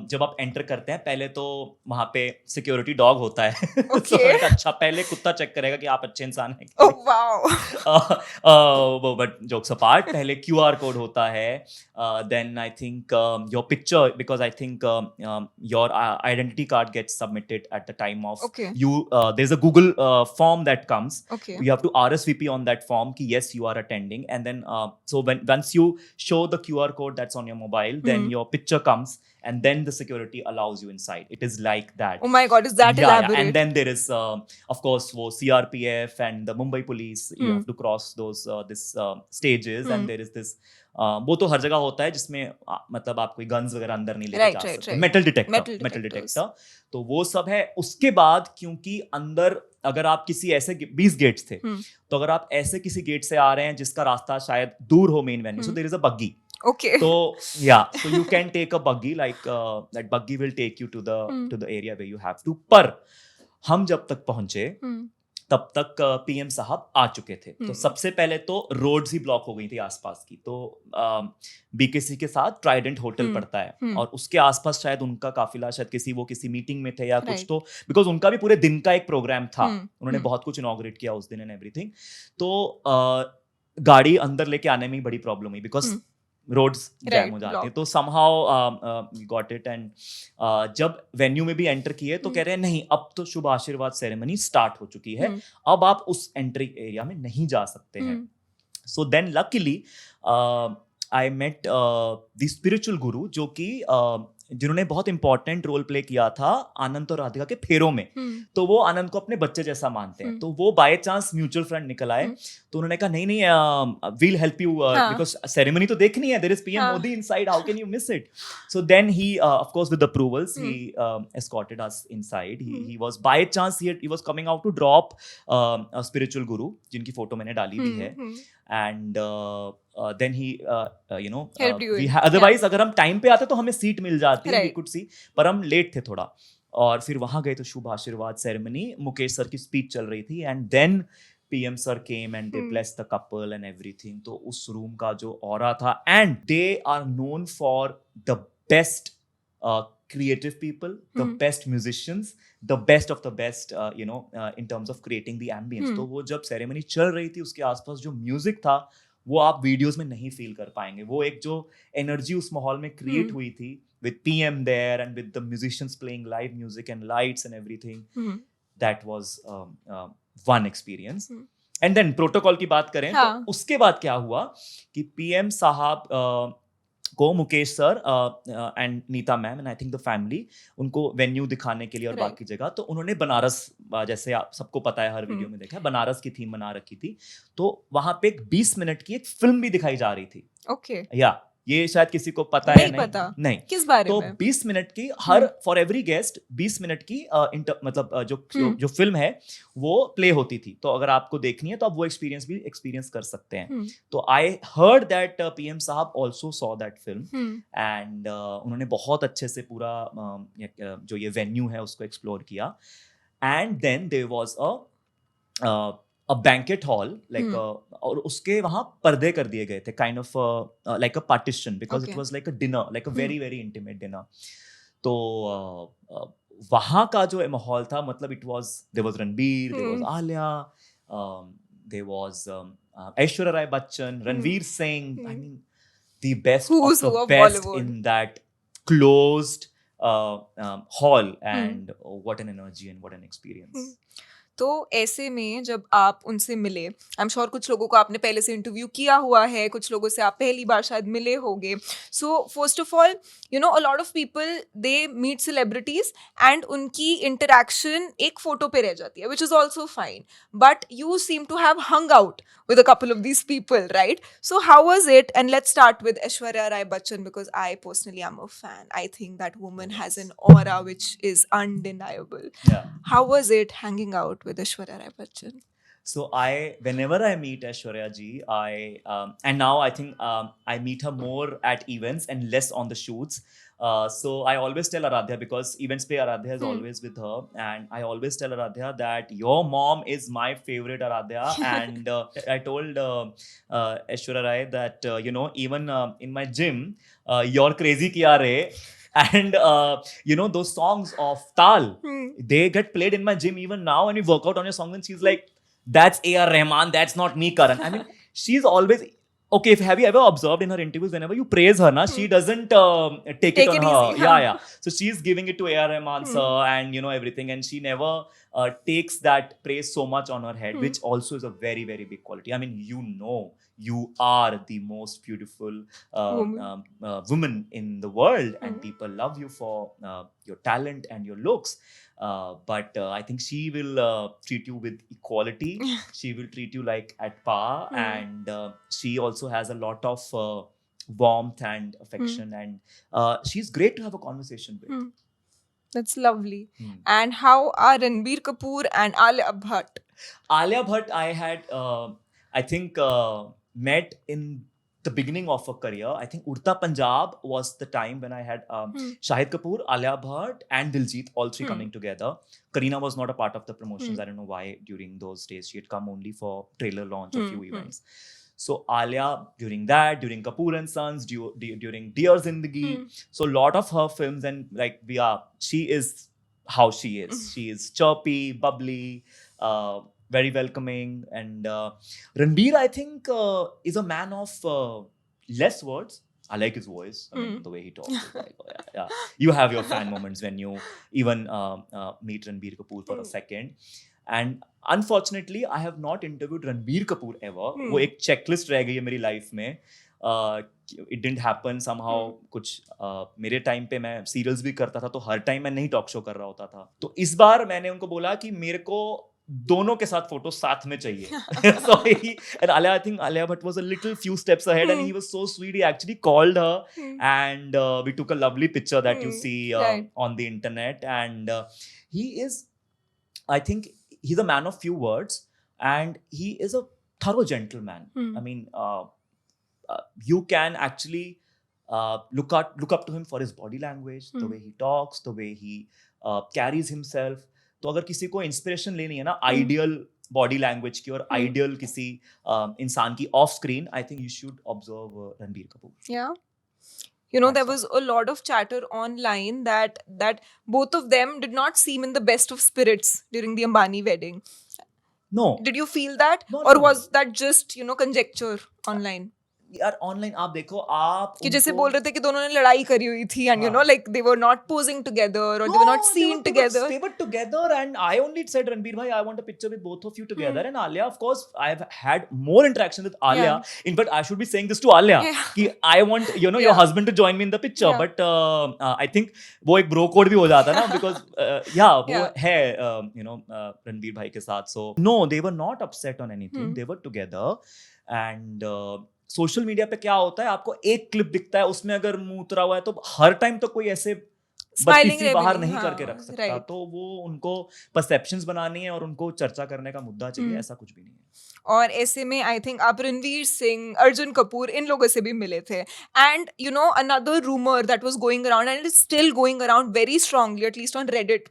जब आप enter करते हैं, पहले तो वहां पे सिक्योरिटी डॉग होता है. Okay. अच्छा, पहले कुत्ता चेक करेगा कि आप अच्छे इंसान हैं. Oh wow. But jokes apart, पहले QR कोड होता है, then I think your picture, because I think your identity card gets submitted at the time of you. There is a Google form that comes, you have to RSVP on that form कि yes you are attending, and then so once you show the QR code that's on your mobile, then your picture comes, and then the security allows you inside. It is like that. Oh my God, is that elaborate? Yeah. And then there is of course wo CRPF and the Mumbai police. You have to cross those stages, and there is this वो तो हर जगह होता है जिसमें मतलब आप कोई guns वगैरह अंदर नहीं लेके जा सकते. Metal detector. तो वो सब है. उसके बाद क्योंकि अंदर अगर आप किसी ऐसे 20 गेट्स थे, तो अगर आप ऐसे किसी गेट से आ रहे हैं जिसका रास्ता शायद दूर हो main venue, so there is a buggy. Okay. So yeah, so you can take a buggy, like that buggy will take you to the area where you have to. पर हम जब तक पहुंचे तब तक PM साहब आ चुके थे. तो सबसे पहले तो रोड्स ही ब्लॉक हो गई थी आसपास की. तो BKC के साथ ट्राइडेंट होटल पड़ता है, और उसके आसपास शायद उनका काफिला, शायद किसी मीटिंग में थे या कुछ, तो बिकॉज उनका भी पूरे दिन का एक प्रोग्राम था. उन्होंने बहुत कुछ इनॉग्रेट किया उस दिन एंड एवरीथिंग. तो गाड़ी अंदर लेके आने में ही बड़ी प्रॉब्लम हुई, बिकॉज रोड्स जैम हो जाते हैं. तो समहाउ गॉट इट, एंड जब वेन्यू में भी एंटर किए तो कह रहे हैं नहीं, अब तो शुभ आशीर्वाद सेरेमनी स्टार्ट हो चुकी है, अब आप उस एंट्री एरिया में नहीं जा सकते हैं. So then luckily I met the spiritual guru, जो कि जिन्होंने बहुत इंपॉर्टेंट रोल प्ले किया था आनंद और राधिका के फेरों में. तो वो आनंद को अपने बच्चे जैसा मानते हैं. तो वो बाय चांस म्यूचुअल फ्रेंड निकल आए. तो उन्होंने कहा नहीं we'll help you, because ceremony तो देखनी है, there is PM Modi inside, how can you miss it. So then he of course with the approvals he escorted us inside. He was by chance he was coming out to drop a spiritual guru, जिनकी photo मैंने डाली भी है. And then he otherwise अगर हम time पे आते तो हमें सीट मिल जाती, we could see, पर हम लेट थे थोड़ा. और फिर वहां गए तो शुभ आशीर्वाद सेरेमनी, मुकेश सर की स्पीच चल रही थी, and then PM sir came and they blessed the couple and everything. तो उस रूम का जो ऑरा था, and they are known for the best creative people, the Hmm. best musicians, the best of the best, in terms of creating the ambience. तो वो जब ceremony चल रही थी, उसके आसपास जो म्यूजिक था वो आप वीडियोस में नहीं फील कर पाएंगे. वो एक जो एनर्जी उस माहौल में क्रिएट हुई थी with PM there and with the musicians playing live music and lights and everything, Hmm. that was one experience. Hmm. And then protocol की बात करें तो हाँ. उसके बाद क्या हुआ कि पीएम साहब को Mukesh sir and Nita ma'am and I think the family उनको वेन्यू दिखाने के लिए और Right. बाकी जगह, तो उन्होंने बनारस, जैसे आप सबको पता है, हर वीडियो में देखा है, बनारस की थीम बना रखी थी. तो वहां पे एक 20 मिनट की एक फिल्म भी दिखाई जा रही थी. Okay. या ये शायद किसी को पता है नहीं नहीं पता. नहीं. किस बारे तो में? 20 मिनट की her for every guest 20 minute की मतलब जो फिल्म है वो प्ले होती थी. तो अगर आपको देखनी है तो आप वो एक्सपीरियंस भी एक्सपीरियंस कर सकते हैं. तो आई हर्ड दैट पीएम साहब also saw that film and उन्होंने बहुत अच्छे से पूरा जो ये वेन्यू है उसको एक्सप्लोर किया. And then there was a banquet hall like, और उसके वहां पर्दे कर दिए गए थे, kind of like a partition, because it Okay. Was like a dinner, like a very very intimate dinner. तो वहां का जो माहौल था, मतलब it was, there was Ranbir, there was Alia, there was Aishwarya Rai Bachchan, Ranveer Singh. I mean the best Who's of who the of best Bollywood. in that closed hall, and what an energy and what an experience. तो ऐसे में जब आप उनसे मिले, आई am sure कुछ लोगों को आपने पहले से इंटरव्यू किया हुआ है, कुछ लोगों से आप पहली बार शायद मिले होंगे. So first of all, you know, a lot of people they meet celebrities and उनकी इंटरेक्शन एक फोटो पे रह जाती है, which is also fine. But you seem to have hung out with a couple of these people, right? So how was it? And let's start with Aishwarya Rai Bachchan, because I personally am a fan. I think that woman has an aura which is undeniable. Yeah. How was it hanging out with Aishwarya Rai Bachchan? So whenever I meet Aishwarya ji, and now I think I meet her more at events and less on the shoots. So I always tell Aradhya, because events pe Aradhya is always with her, and I always tell Aradhya that your mom is my favorite, Aradhya. And I told Aishwarya Rai that even in my gym, you're crazy kiya re. And those songs of Tal, they get played in my gym even now, and we work out on your song, and she's like, that's A.R. Rahman, that's not me, Karan. I mean, she's always okay. Have you ever observed in her interviews, whenever you praise her, she doesn't take it on her. easy, huh? Yeah. So she's giving it to A.R. Rahman sir, and everything, and she never takes that praise so much on her head, which also is a very very big quality. I mean, you are the most beautiful woman in the world, and people love you for your talent and your looks. But I think she will treat you with equality. She will treat you like at par, and she also has a lot of warmth and affection, and she's great to have a conversation with. That's lovely. And how are Ranbir Kapoor and Alia Bhatt? Alia Bhatt, I had, I think, met in the beginning of her career. I think Urta Punjab was the time when I had Shahid Kapoor, Alia Bhatt, and Diljit, all three coming together. Kareena was not a part of the promotions. I don't know why during those days. She had come only for trailer launch, a few events. So Alia, during that, during Kapoor and Sons, during Dear Zindagi, so a lot of her films, and like she is how she is. She is chirpy, bubbly, very welcoming, and Ranbir, I think, is a man of less words. I like his voice. I mean, the way he talks. Is like, oh, yeah. You have your fan moments when you even meet Ranbir Kapoor for a second. And unfortunately, I have not interviewed Ranbir Kapoor ever. वो एक checklist रह गई है मेरी life में. It didn't happen somehow. कुछ मेरे time पे मैं सीरियल्स भी करता था, तो हर टाइम मैं नहीं टॉक शो कर रहा होता था. तो इस बार मैंने उनको बोला कि मेरे को दोनों के साथ फोटो साथ में चाहिए. So and Alia, I think Alia Bhatt was a little few steps ahead, and he was so sweet. He actually called her, and we took a lovely picture that you see on the internet. And he is, I think, he's a man of few words, and he is a thorough gentleman. I mean, you can actually look up to him for his body language, the way he talks, the way he carries himself. तो अगर किसी को inspiration लेनी है ना ideal body language की और ideal किसी इंसान की of screen, I think you should observe Ranbir Kapoor. Yeah. You know, That's there was a lot of chatter online that both of them did not seem in the best of spirits during the Ambani wedding. No, Did you feel that, no, or no, was that just, you know, conjecture online? यार online आप देखो, आप कि जैसे उनको बोल रहे थे कि दोनों ने लड़ाई करी हुई थी, and you know, हाँ like they were not posing together or they were not No, seen together. they were together, and I only said, Ranbir bhai, I want a picture with both of you together. And Alia, of course, I've had more interaction with Alia. Yeah. In fact, I should be saying this to Alia, Yeah. कि I want, you know, your Yeah. husband to join me in the picture. Yeah. But I think वो एक bro code भी हो जाता ना, because yeah, वो Yeah. है, you know, Ranbir bhai के साथ. So no, they were not upset on anything. They were together, and social media पे क्या होता है, आपको एक क्लिप दिखता है, उसमें अगर मुंह उतरा हुआ है तो हर टाइम तो कोई ऐसे Smiling बत्तीसी बाहर heavily, नहीं हाँ, करके रख सकता. right. तो वो उनको परसेप्शंस बनानी है और उनको चर्चा करने का मुद्दा चाहिए, ऐसा कुछ भी नहीं है. और ऐसे में आई थिंक आप रणवीर सिंह, अर्जुन कपूर, इन लोगों से भी मिले थे. And you no, another rumour that was going around and it is still going around very strongly, at least on Reddit,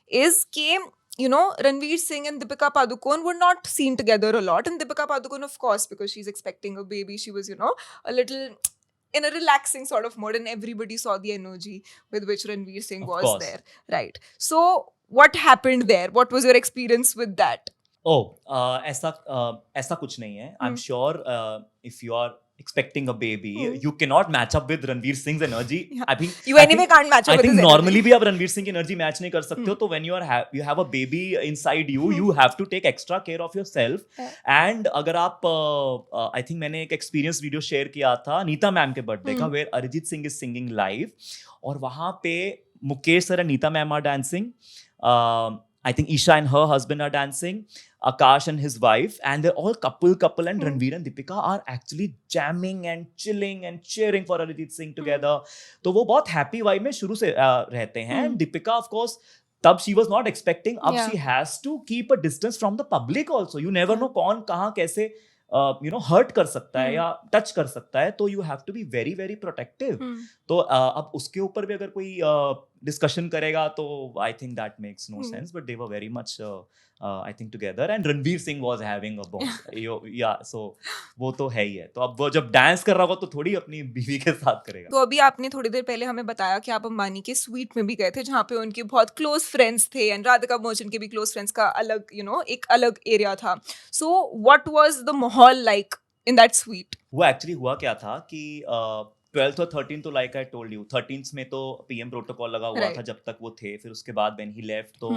is के you know, Ranveer Singh and Deepika Padukone were not seen together a lot. And Deepika Padukone, of course, because she's expecting a baby, she was, you know, a little in a relaxing sort of mode, and everybody saw the energy with which Ranveer Singh Of was course. there. Right. So, what happened there? What was your experience with that? ऐसा कुछ नहीं है. I'm sure if you are expecting a baby, Hmm. you cannot match up with Ranveer Singh's energy. Yeah. I think You anyway can't match up I with think his normally energy. भी आप रणवीर सिंह की energy match नहीं कर सकते हो. तो when you have a baby inside you, you have to take extra care of yourself. And अगर आप I think मैंने एक एक्सपीरियंस वीडियो शेयर किया था नीता मैम के बर्थडे का, where Arijit Singh is singing live, और वहाँ पे Mukesh sir and Nita ma'am are dancing. I think Isha and her husband are dancing, Akash and his wife, and they're all couple, and Ranveer and Deepika are actually jamming and chilling and cheering for Arijit Singh together. तो वो बहुत happy vibe में शुरू से रहते हैं. And Deepika, of course, तब she was not expecting. अब she has to keep a distance from the public also. You never know कौन कहाँ कैसे you know, hurt कर सकता है या touch कर सकता है. तो you have to be very, very protective. तो अब उसके ऊपर भी अगर कोई discussion करेगा तो I think that makes no sense. But they were very much I think together, and Ranveer Singh was having a ball. Yeah, so वो तो है ही है. तो अब वो जब डांस कर रहा होगा तो थोड़ी अपनी बीवी के साथ करेगा. तो अभी आपने थोड़ी देर पहले हमें बताया कि आप अंबानी के स्वीट में भी गए थे, जहाँ पे उनके बहुत क्लोज फ्रेंड्स थे, एंड राधिका मर्चेंट के भी क्लोज फ्रेंड्स का अलग, यू नो, एक अलग एरिया था. सो व्हाट वाज द माहौल लाइक इन दैट स्वीट? वो एक्चुअली हुआ क्या था कि 12th और 13th तो like I told you, 13th में तो पीएम प्रोटोकॉल लगा हुआ था जब तक वो थे. फिर उसके बाद व्हेन ही लेफ्ट तो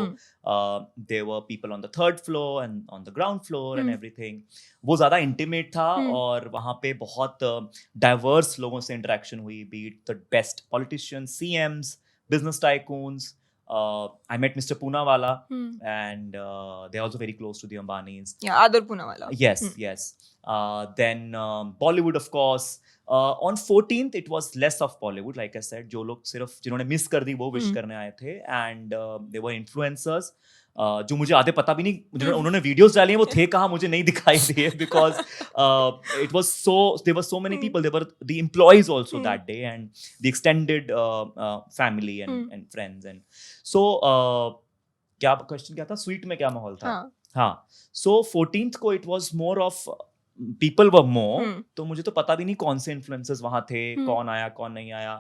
there were people on the third floor and on the ground floor and everything. वो ज़्यादा इंटीमेट था और वहाँ पे बहुत डाइवर्स लोगों से इंटरेक्शन हुई, B it the best politicians, CM's, business tycoons. I met Mr. Poonawalla, and they're also very close to the Ambanis. Yeah, Adar Poonawalla. Yes. Then Bollywood, of course. On 14th, it was less of Bollywood, like I said. जो लोग सिर्फ जिन्होंने miss कर दी वो wish करने आए थे, and they were influencers. जो मुझे आधे पता भी नहीं, उन्होंने वीडियोस डाली हैं वो थे कहाँ मुझे नहीं दिखाई दिए, because it was so, there were so many people. There were the employees also that day, and the extended family and friends. And so क्या क्वेश्चन क्या था, स्वीट में क्या माहौल था? हाँ, so 14th को it was more of people were more. तो मुझे तो पता भी नहीं कौन से इन्फ्लुएंसर्स वहाँ थे, कौन आया कौन नहीं आया,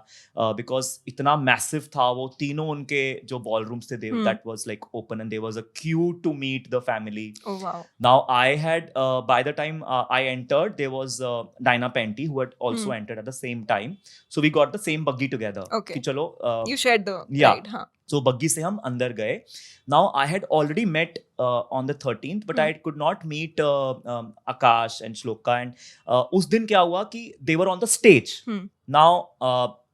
बिकॉज इतना मैसिव था वो. तीनों उनके जो बॉलरूम्स थे, that was like open, and there was a queue to meet the family. Now I had by the time I entered, there was Diana Penty who had also entered at the same time. So we got the same buggy together कि चलो you shared the ride. हाँ, so buggy से हम अंदर गए. Now I had already met on the 13th, but I could not meet Akash and Shloka. And उस दिन क्या हुआ कि they were on the stage. Now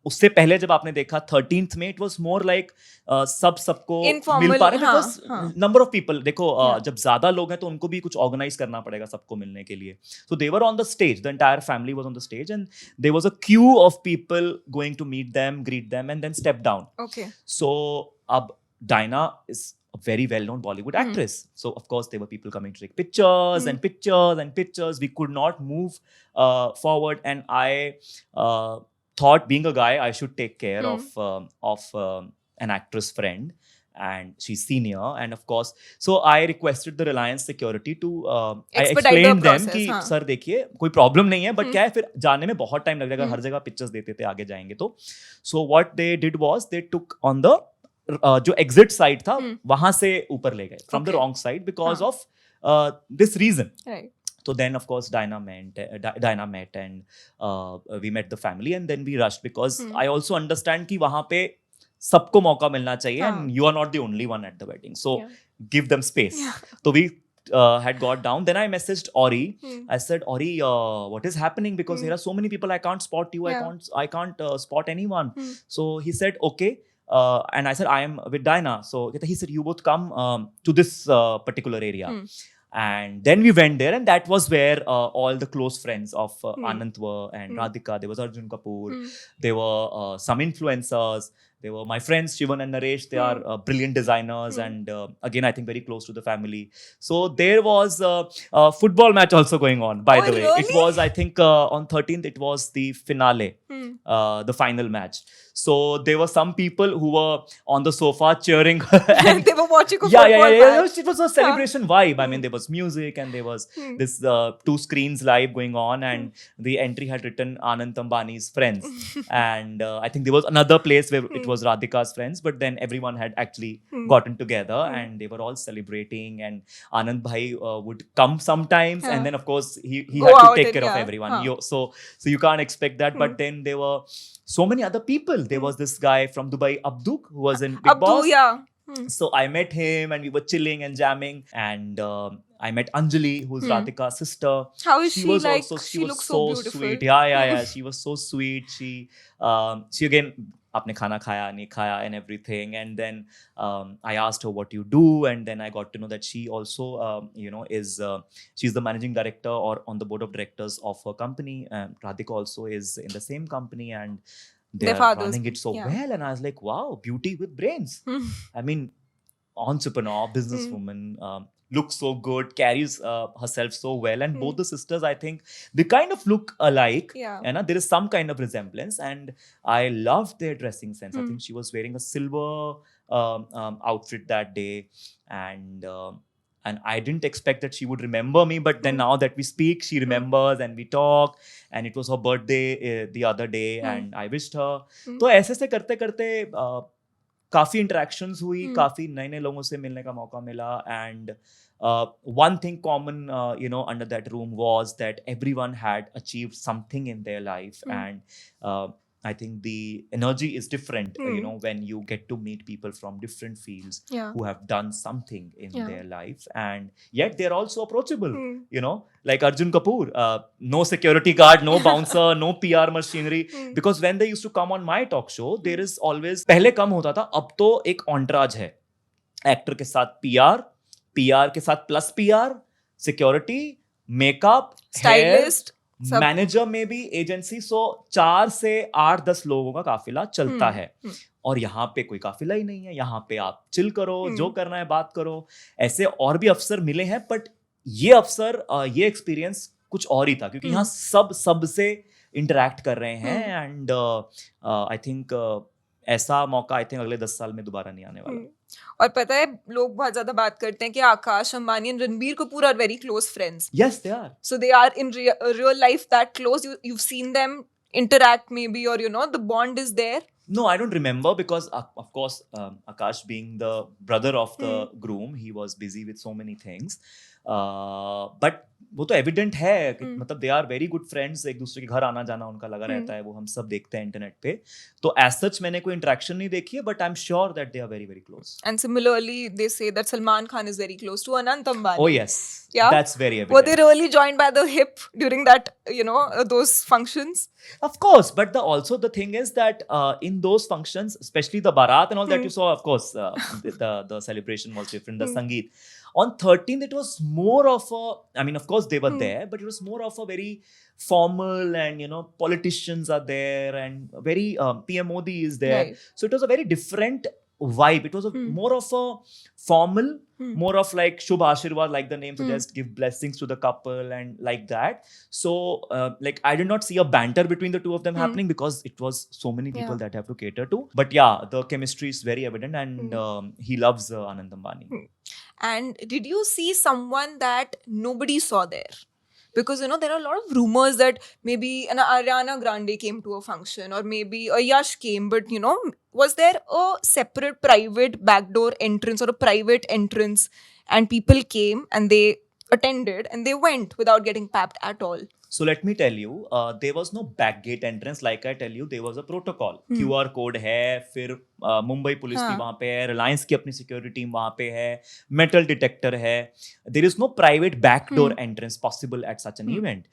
उससे पहले जब आपने देखा 13th में, it was more like सबको मिल पा रहे, because number of people, देखो जब ज्यादा लोग हैं तो उनको भी कुछ ऑर्गेनाइज करना पड़ेगा सबको मिलने के लिए. So they were on the stage, the entire family was on the stage, and there was a queue of people going to meet them, greet them, and then step down. Okay. So अब Dinah is a very well-known Bollywood actress. So of course there were people coming to take pictures and pictures and pictures. We could not move forward, and I thought, being a guy, I should take care of an actress friend. and she's senior, and of course, so I requested the Reliance security to I Expedite the explained them process, कि हाँ. Sir देखिए कोई problem नहीं है, but हम्म. क्या है फिर जाने में बहुत टाइम लग जाएगा, हर जगह पिक्चर्स देते थे आगे जाएंगे तो. So what they did was they took on the जो एग्जिट साइड था वहां से ऊपर ले गए from the Okay. Wrong side because हाँ. Of this reason. Right. So then, of course, Dinah met, and we met the family, and then we rushed because I also understand कि वहाँ पे सबको मौका मिलना चाहिए, हाँ. and you are not the only one at the wedding, so Yeah. give them space. Yeah. So we had got down. Then I messaged Ori. I said, Ori, what is happening? Because there are so many people, I can't spot you. Yeah. I can't spot anyone. So he said, okay. And I said, I am with Dinah. So he said, you both come to this particular area. And then we went there, and that was where all the close friends of Anant were, and Radhika. There was Arjun Kapoor. There were some influencers. There were my friends Shivan and Naresh. They are brilliant designers, and again, I think very close to the family. So there was a football match also going on. By the way, it really? was, I think, on 13th. It was the finale, the final match. So there were some people who were on the sofa cheering. And they were watching a yeah. football match. It was a celebration vibe. I mean, there was music, and there was this 2 screens live going on, and the entry had written Anand Ambani's friends. And I think there was another place where it was Radhika's friends, but then everyone had actually gotten together, and they were all celebrating, and Anand Bhai would come sometimes, and then of course he Go had to out take and, care of yeah. everyone. So you can't expect that. But then there were so many other people. There was this guy from Dubai, Abduk, who was in Big Boss. Yeah. So I met him, and we were chilling and jamming, and I met Anjali, who's Radhika's sister. How is she was like? also, She was looks so beautiful. sweet. Yeah. She was so sweet. She again, आपने खाना खाया नहीं खाया and everything, and then I asked her what you do, and then I got to know that she also is she's the managing director or on the board of directors of her company. Radhika also is in the same company, and they are running it so well. And I was like, wow, beauty with brains. I mean, entrepreneur, businesswoman, looks so good, carries herself so well, and both the sisters, I think, they kind of look alike. And there is some kind of resemblance, and I loved their dressing sense. I think she was wearing a silver outfit that day, and I didn't expect that she would remember me, but then now that we speak, she remembers, and we talk, and it was her birthday the other day, and I wished her. तो ऐसे से करते करते काफी interactions हुई, काफी नए नए लोगों से मिलने का मौका मिला, and one thing common under that room was that everyone had achieved something in their life, and I think the energy is different, when you get to meet people from different fields who have done something in their life, and yet they're also approachable, like Arjun Kapoor, no security guard, no bouncer, no PR machinery, because when they used to come on my talk show, there is always, पहले कम होता था, अब तो एक entourage है, actor के साथ PR के साथ plus PR, security, makeup, stylist, manager में भी एजेंसी. सो 4 से 8-10 लोगों का काफिला चलता है, और यहाँ पे कोई काफिला ही नहीं है. यहाँ पे आप चिल करो, जो करना है बात करो. ऐसे और भी अफसर मिले हैं, बट ये अफसर, ये एक्सपीरियंस कुछ और ही था, क्योंकि यहाँ सबसे इंटरेक्ट कर रहे हैं, एंड आई थिंक ऐसा मौका आई थिंक अगले 10 साल में दोबारा नहीं आने वाला. और पता है, लोग बहुत ज्यादा बात करते हैं कि Akash Ambani and Ranbir Kapoor are very close friends. Yes, they are. So they are in real life that close. You've seen them interact maybe, or the bond is there. No, I don't remember, because of course Akash, being the brother of the groom, he was busy with so many things. But वो तो evident है कि मतलब they are very good friends, एक दूसरे के घर आना जाना उनका लगा रहता है, वो हम सब देखते हैं इंटरनेट पे. तो एज सच मैंने कोई इंटरेक्शन नहीं देखी है, but I am sure that they are very very close. And similarly, they say that Salman Khan is very close to Anant Ambani. Oh yes, yeah, that's very evident. Were they really joined by the hip during that, those functions? Of course, but also the thing is that in those functions, especially the Bharat and all that you saw, of course, the celebration was different, the Sangeet. On 13th, it was more of a, I mean, of course they were there, but it was more of a very formal, and politicians are there, and very PM Modi is there. Right. So it was a very different vibe. It was more of a formal, Hmm. more of like Shubh Ashirwad, like the name suggests, give blessings to the couple and like that. So like I did not see a banter between the two of them happening because it was so many people Yeah. that have to cater to. But yeah, the chemistry is very evident, and he loves Anand Ambani. And did you see someone that nobody saw there? Because there are a lot of rumors that maybe an Ariana Grande came to a function, or maybe a Yash came, but was there a separate private backdoor entrance or a private entrance, and people came and they attended and they went without getting papped at all? So let me tell you, there was no back gate entrance. Like I tell you, there was a protocol. QR code है, फिर Mumbai police भी वहाँ पे है, रिलायंस की अपनी security team वहाँ पे है, मेटल डिटेक्टर है. There is no private backdoor entrance possible at such an event.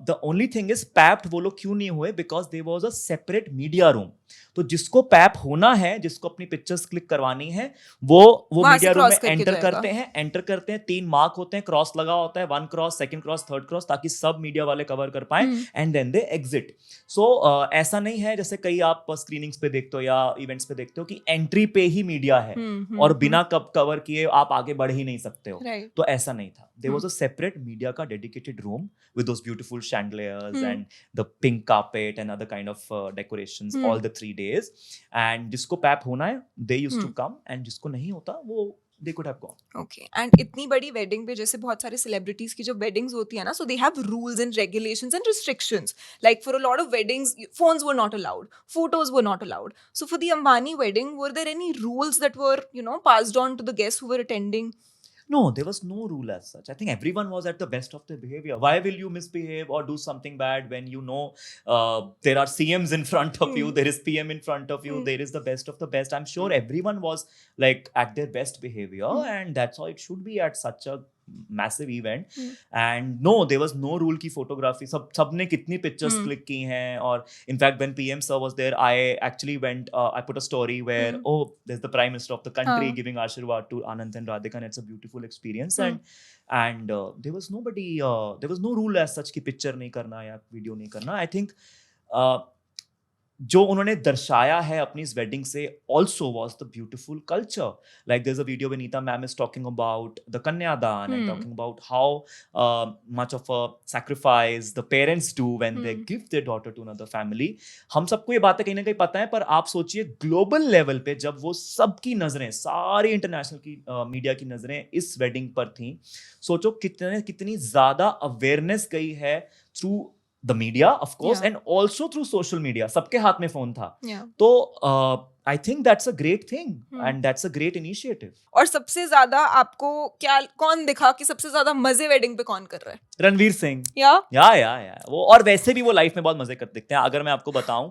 The only thing is पैप्ड वो लोग क्यों नहीं हुए? Because there was a separate media room. तो जिसको पैप होना है, जिसको अपनी पिक्चर्स क्लिक करवानी है, वो मीडिया रूम में एंटर करते हैं. 3 मार्क होते हैं, क्रॉस लगा होता है, 1 cross, 2nd cross, 3rd cross, ताकि सब मीडिया वाले कवर कर पाए, एंड देन दे एग्जिट. सो ऐसा नहीं है जैसे कई आप स्क्रीनिंग्स पे देखते हो या इवेंट्स पे देखते हो कि एंट्री पे ही मीडिया है और बिना कवर किए आप आगे बढ़ ही नहीं सकते हो. तो ऐसा नहीं था. There was a separate media ka dedicated room with those beautiful chandeliers and the pink carpet and other kind of decorations all the 3 days. And जिसको पैप होना है, they used to come, and जिसको नहीं होता वो they could have gone. Okay. And इतनी बड़ी wedding पे जैसे बहुत सारे celebrities की जो weddings होती है ना, so they have rules and regulations and restrictions. Like for a lot of weddings, phones were not allowed, photos were not allowed. So for the Ambani wedding, were there any rules that were passed on to the guests who were attending? No, there was no rule as such. I think everyone was at the best of their behavior. Why will you misbehave or do something bad when there are CMs in front of you, there is PM in front of you, there is the best of the best. I'm sure everyone was like at their best behavior, and that's how it should be at such a massive event. And no, there was no rule ki photography सबने कितनी pictures click की हैं. और in fact when PM sir was there, I actually went I put a story where there's the prime minister of the country giving Ashirwad to Anand and Radhika, and it's a beautiful experience. And there was no rule as such कि picture नहीं करना या video नहीं करना. I think जो उन्होंने दर्शाया है अपनी इस वेडिंग से also was the beautiful culture. Like there's a video where Neeta ma'am is talking about the Kanyadan and talking about how much of a sacrifice the parents do when they give their daughter to another family. हम सबको ये बातें कहीं ना कहीं पता है, पर आप सोचिए ग्लोबल लेवल पे जब वो सबकी नजरें, सारी इंटरनेशनल की मीडिया की नजरें इस वेडिंग पर थी, सोचो कितनी ज्यादा अवेयरनेस गई है through the media, of course, and also through social media. सबके हाथ में फोन था. तो I think that's a great thing and that's a great initiative. और सबसे ज्यादा आपको कौन दिखा कि सबसे ज्यादा मजे वेडिंग पे कौन कर रहा है? रणवीर सिंह. या वो, और वैसे भी वो लाइफ में बहुत मजे करते दिखते हैं. अगर मैं आपको बताऊं,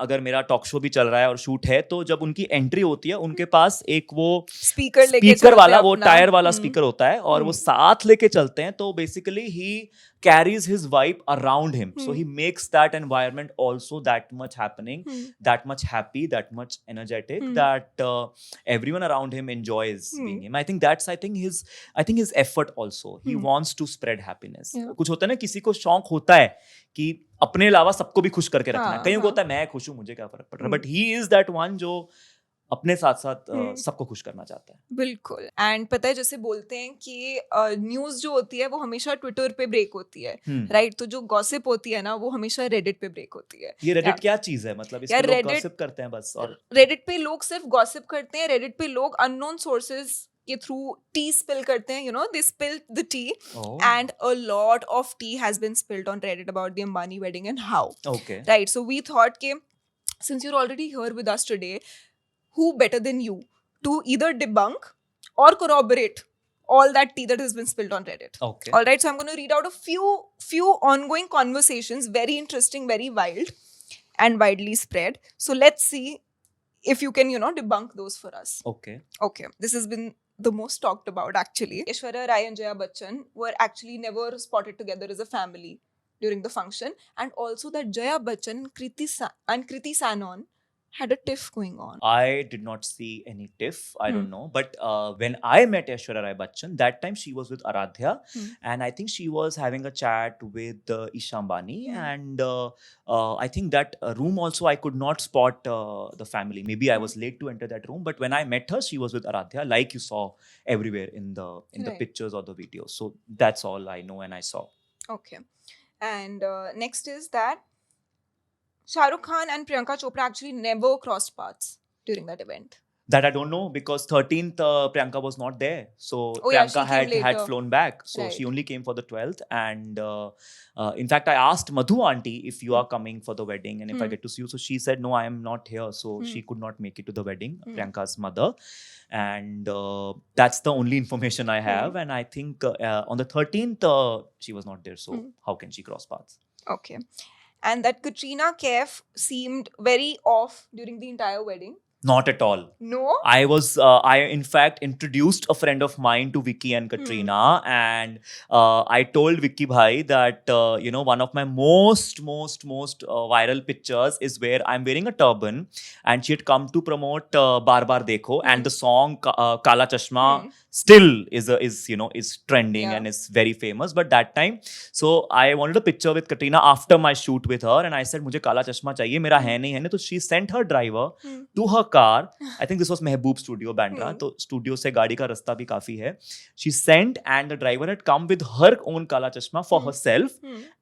अगर मेरा टॉक शो भी चल रहा है और शूट है, तो जब उनकी एंट्री होती है, उनके पास एक वो स्पीकर वाला, वो टायर वाला स्पीकर होता है, और वो साथ लेके चलते हैं. तो basically he carries his vibe around him. So he makes that environment also that much happening, that much happy, that much energetic, that everyone around him enjoys being him. I think his effort also. He wants to spread happiness. कुछ होता है ना, किसी को शौक होता है कि अपने अलावा सबको भी खुश करके रखना है. कईयों को होता है मैं खुश हूँ, मुझे क्या फर्क पड़ रहा है. But he is that one जो अपने साथ साथ सबको खुश करना चाहता है. बिल्कुल. एंड पता है, जैसे बोलते हैं कि न्यूज जो होती है वो हमेशा ट्विटर पे ब्रेक होती है, राइट? तो जो गॉसिप होती है ना, वो हमेशा रेडिट पे ब्रेक होती है. ये रेडिट क्या चीज है? मतलब इस पे लोग गॉसिप करते हैं बस, और रेडिट पे लोग सिर्फ गॉसिप करते हैं. रेडिट पे लोग अननोन सोर्सेज के थ्रू टी स्पिल करते हैं, they spill the tea. And a lot of tea has been spilled on Reddit about the Ambani wedding and how. Okay. Right, so we thought कि since you're already here with us today, who better than you to either debunk or corroborate all that tea that has been spilled on Reddit. Okay. All right, so I'm going to read out a few ongoing conversations, very interesting, very wild and widely spread. So let's see if you can, debunk those for us. Okay. This has been the most talked about actually. Aishwarya Rai and Jaya Bachchan were actually never spotted together as a family during the function, and also that Jaya Bachchan and Kriti Sanon had a tiff going on. I did not see any tiff. I don't know. But when I met Aishwarya Rai Bachchan, that time she was with Aradhya, and I think she was having a chat with Isha Ambani, and I think that room also I could not spot the family. Maybe I was late to enter that room, but when I met her, she was with Aradhya, like you saw everywhere in the Right. pictures or the videos. So that's all I know and I saw. Okay. And next is that Shah Rukh Khan and Priyanka Chopra actually never crossed paths during that event. That I don't know, because 13th Priyanka was not there. So Oh yeah, Priyanka she came had later. flown back. So Right. she only came for the 12th. And in fact, I asked Madhu auntie if you are coming for the wedding and if I get to see you. So she said, no, I am not here. So she could not make it to the wedding, Priyanka's mother. And that's the only information I have. And I think on the 13th, she was not there. So how can she cross paths? Okay. And that Katrina Kaif seemed very off during the entire wedding. Not at all. No? I in fact introduced a friend of mine to Vicky and Katrina, and I told Vicky bhai that one of my most viral pictures is where I'm wearing a turban, and she had come to promote Bar Bar Dekho, and the song Kala Chashma still is trending and is very famous. But that time, so I wanted a picture with Katrina after my shoot with her, and I said मुझे काला चश्मा चाहिए, मेरा है नहीं. तो she sent her driver to her car. I think this was Mehboob Studio, Bandra. तो studio से गाड़ी का रास्ता भी काफी है. She sent, and the driver had come with her own काला चश्मा for herself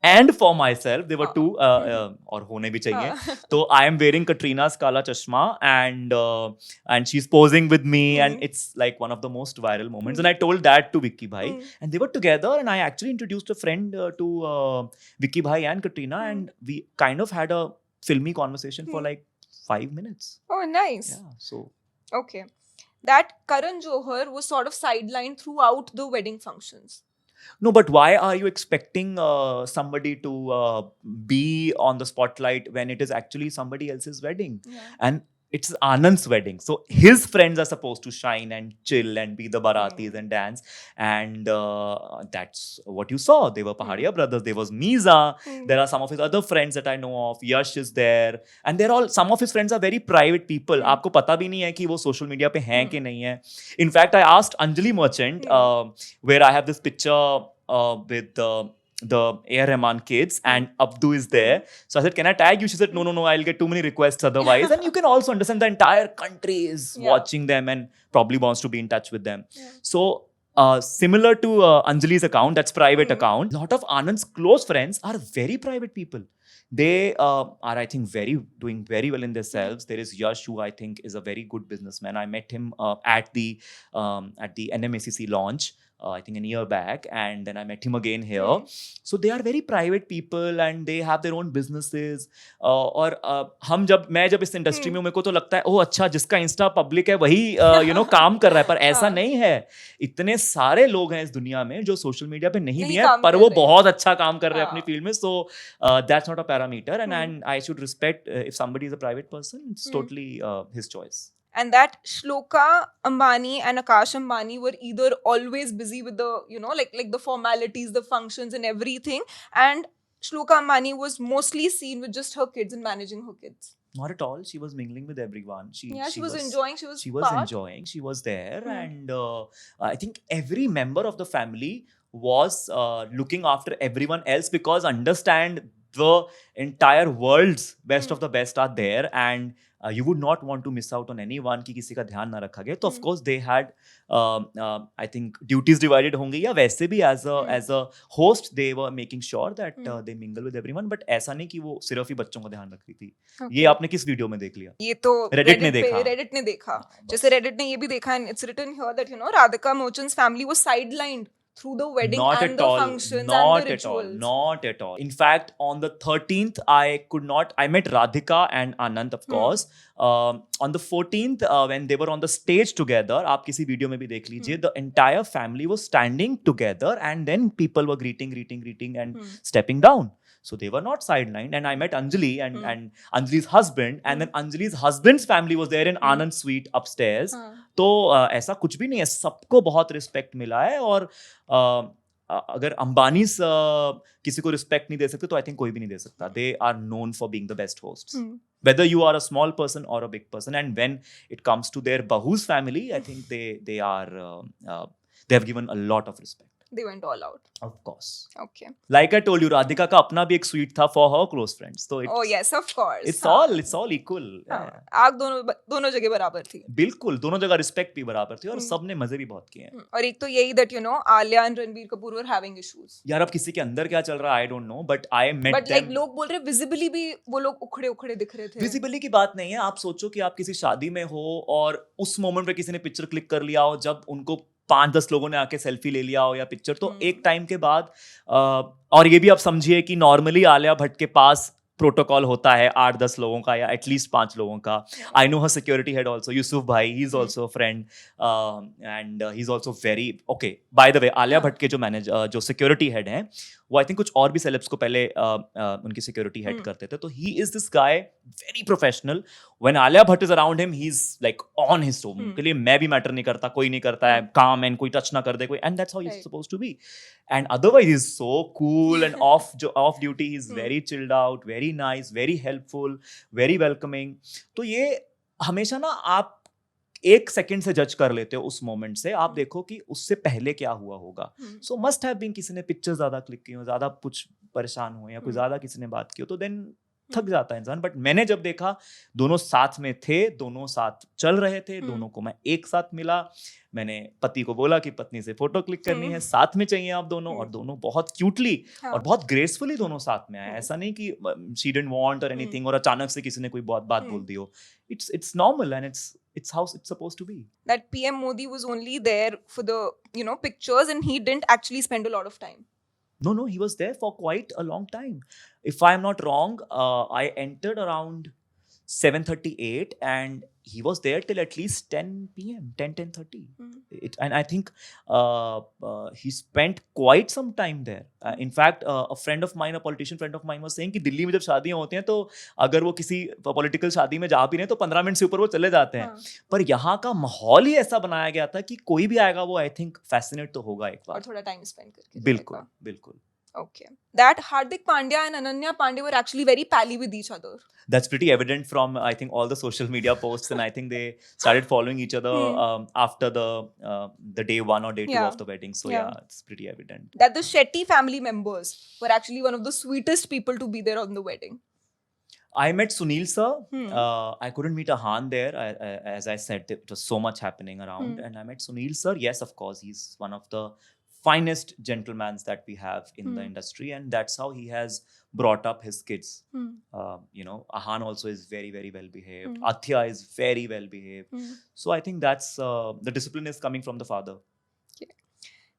and for myself. They were two, और होने भी चाहिए. तो I am wearing Katrina's काला चश्मा, and she's posing with me, and it's like one of the most viral moments. And I told that to Vicky bhai, and they were together, and I actually introduced a friend to Vicky bhai and Katrina, and we kind of had a filmy conversation for like 5 minutes. Oh, nice. Yeah, so Okay. That Karan Johar was sort of sidelined throughout the wedding functions. no, but why are you expecting somebody to be on the spotlight when it is actually somebody else's wedding? And it's Anand's wedding, so his friends are supposed to shine and chill and be the baratis and dance, and that's what you saw. They were Pahadia brothers. There was Miza. There are some of his other friends that I know of. Yash is there, and they're all, some of his friends are very private people. आपको पता भी नहीं है कि वो social media पे हैं कि नहीं है. In fact, I asked Anjali Merchant, where I have this picture with the A.R. Rahman kids, and Abdu is there. So I said, can I tag you? She said, no, I'll get too many requests otherwise. And you can also understand the entire country is watching them and probably wants to be in touch with them. So similar to Anjali's account, that's private account. A lot of Anand's close friends are very private people. They are, I think, doing very well in themselves. There is Yash, who I think is a very good businessman. I met him at the NMACC launch. I think a year back, and then I met him again here. So they are very private people, and they have their own businesses. और मैं जब इस industry में हूँ, मेरे को तो लगता है, ओह अच्छा, जिसका इंस्टा पब्लिक है वही काम कर रहा है, पर ऐसा नहीं है. इतने सारे लोग हैं इस दुनिया में जो सोशल मीडिया पे नहीं भी हैं, पर वो बहुत अच्छा काम कर रहे हैं अपनी फील्ड में. So that's not a parameter, and I should respect if somebody is a private person. It's totally his choice. And that Shloka Ambani and Akash Ambani were either always busy with the, like the formalities, the functions and everything. And Shloka Ambani was mostly seen with just her kids and managing her kids. Not at all. She was mingling with everyone. She was enjoying. She was enjoying. She was there. And I think every member of the family was looking after everyone else, because understand, the entire world's best of the best are there, and you would not want to miss out on anyone कि किसी का ध्यान ना रखा गया. तो of course they had I think duties divided होंगे, या वैसे भी as a host they were making sure that they mingle with everyone. But ऐसा नहीं कि वो सिर्फ ही बच्चों का ध्यान रख रही थी. ये आपने किस वीडियो में देख लिया? ये तो Reddit ने देखा. जैसे Reddit ने ये भी देखा, and it's written here that Radhika Merchant's family was sidelined through the wedding and the functions and the rituals. Not at all. In fact, on the 13th, I met Radhika and Anand, of course. On the 14th, when they were on the stage together, आप किसी video में भी देख लीजिए, the entire family was standing together, and then people were greeting and stepping down. So they were not sidelined. And I met Anjali and Anjali's husband, and then Anjali's husband's family was there in Anand's suite upstairs. तो ऐसा कुछ भी नहीं है, सबको बहुत respect मिला है. और अगर अंबानी किसी को रिस्पेक्ट नहीं दे सकते तो आई थिंक कोई भी नहीं दे सकता. They are known for being the best hosts. Whether you are a small person or a big person, and when it comes to their Bahu's family, I think they have given a lot of respect. They went all out. Of course. Okay. Like I told you, Radhika का अपना भी एक suite था for her close friends. So Oh yes, of course. it's all equal. आग दोनों जगह बराबर थी. बिल्कुल, दोनों जगह रिस्पेक्ट भी बराबर थी और सबने मजे भी बहुत किए हैं. और एक तो यही that Alia and Ranbir Kapoor were having issues. यार अब किसी के अंदर क्या चल रहा है I don't know, but I met But them. like लोग बोल रहे visibly भी वो लोग उखड़े दिख रहे थे. विजिबली की बात नहीं है. आप सोचो कि आप किसी शादी में हो और उस मोमेंट पे किसी ने पिक्चर क्लिक कर लिया हो, जब उनको 5-10 लोगों ने आके सेल्फी ले लिया हो या पिक्चर, तो एक टाइम के बाद और ये भी आप समझिए कि नॉर्मली आलिया भट्ट के पास प्रोटोकॉल होता है 8-10 लोगों का या एटलीस्ट 5 लोगों का. I know her security head also, Yusuf भाई, he is also friend and he is also very okay. By the way Alia Bhatt के जो सिक्योरिटी हेड हैं वो आई थिंक कुछ और भी सेलेब्स को पहले उनकी सिक्योरिटी हेड करते थे. तो he is this guy very professional. When Alia Bhatt is around him he is like on his tone. के लिए मैं भी मैटर नहीं करता, कोई नहीं करता है, काम एंड कोई टच ना कर दे कोई, and that's how he is supposed to be. And otherwise he is so cool and off duty he is very chilled out, very nice, very helpful, very welcoming. तो ये हमेशा ना आप 1 सेकंड से जज कर लेते हो उस मोमेंट से. आप देखो कि उससे पहले क्या हुआ होगा. सो मस्ट हैव बीन किसी ने पिक्चर ज्यादा क्लिक की हो, ज्यादा कुछ परेशान हुए या कोई ज्यादा किसी ने बात की हो, तो देन थक जाता है इंसान. बट मैंने जब देखा दोनों साथ में थे, दोनों साथ चल रहे थे, दोनों को मैं एक साथ मिला, मैंने पति को बोला कि पत्नी से फोटो क्लिक करनी है, साथ में चाहिए आप दोनों, और दोनों बहुत क्यूटली और बहुत ग्रेसफुली दोनों साथ में आए. ऐसा नहीं कि शी डिडंट वांट और एनीथिंग और अचानक से किसी ने कोई बहुत बात बोल दी हो. It's normal and it's how it's supposed to be. That PM Modi was only there for the pictures, and he didn't actually spend a lot of time. No, he was there for quite a long time. If I'm not wrong, I entered around 7:38 and he was there till at least 10 p.m. 10:30. And I think he spent quite some time there. In fact, a friend of mine, a politician friend of mine was saying कि दिल्ली में जब शादियां होती हैं तो अगर वो किसी पॉलिटिकल शादी में जा भी रहे हैं तो 15 मिनट से ऊपर वो चले जाते हैं. पर यहाँ का माहौल ही ऐसा बनाया गया था कि कोई भी आएगा वो आई थिंक फैसिनेट तो होगा एक बार, और थोड़ा टाइम स्पेंड करके. बिल्कुल. Okay. That Hardik Pandya and Ananya Pandey were actually very pally with each other. That's pretty evident from I think all the social media posts, and I think they started following each other after the day 1 or day 2 of the wedding. So yeah, it's pretty evident. That the Shetty family members were actually one of the sweetest people to be there on the wedding. I met Sunil sir. I couldn't meet Ahan there. As I said, it was so much happening around, and I met Sunil sir. Yes, of course, he's one of the finest gentlemen that we have in the industry, and that's how he has brought up his kids. Ahan also is very, very well behaved. Athya is very well behaved. So I think that's the discipline is coming from the father.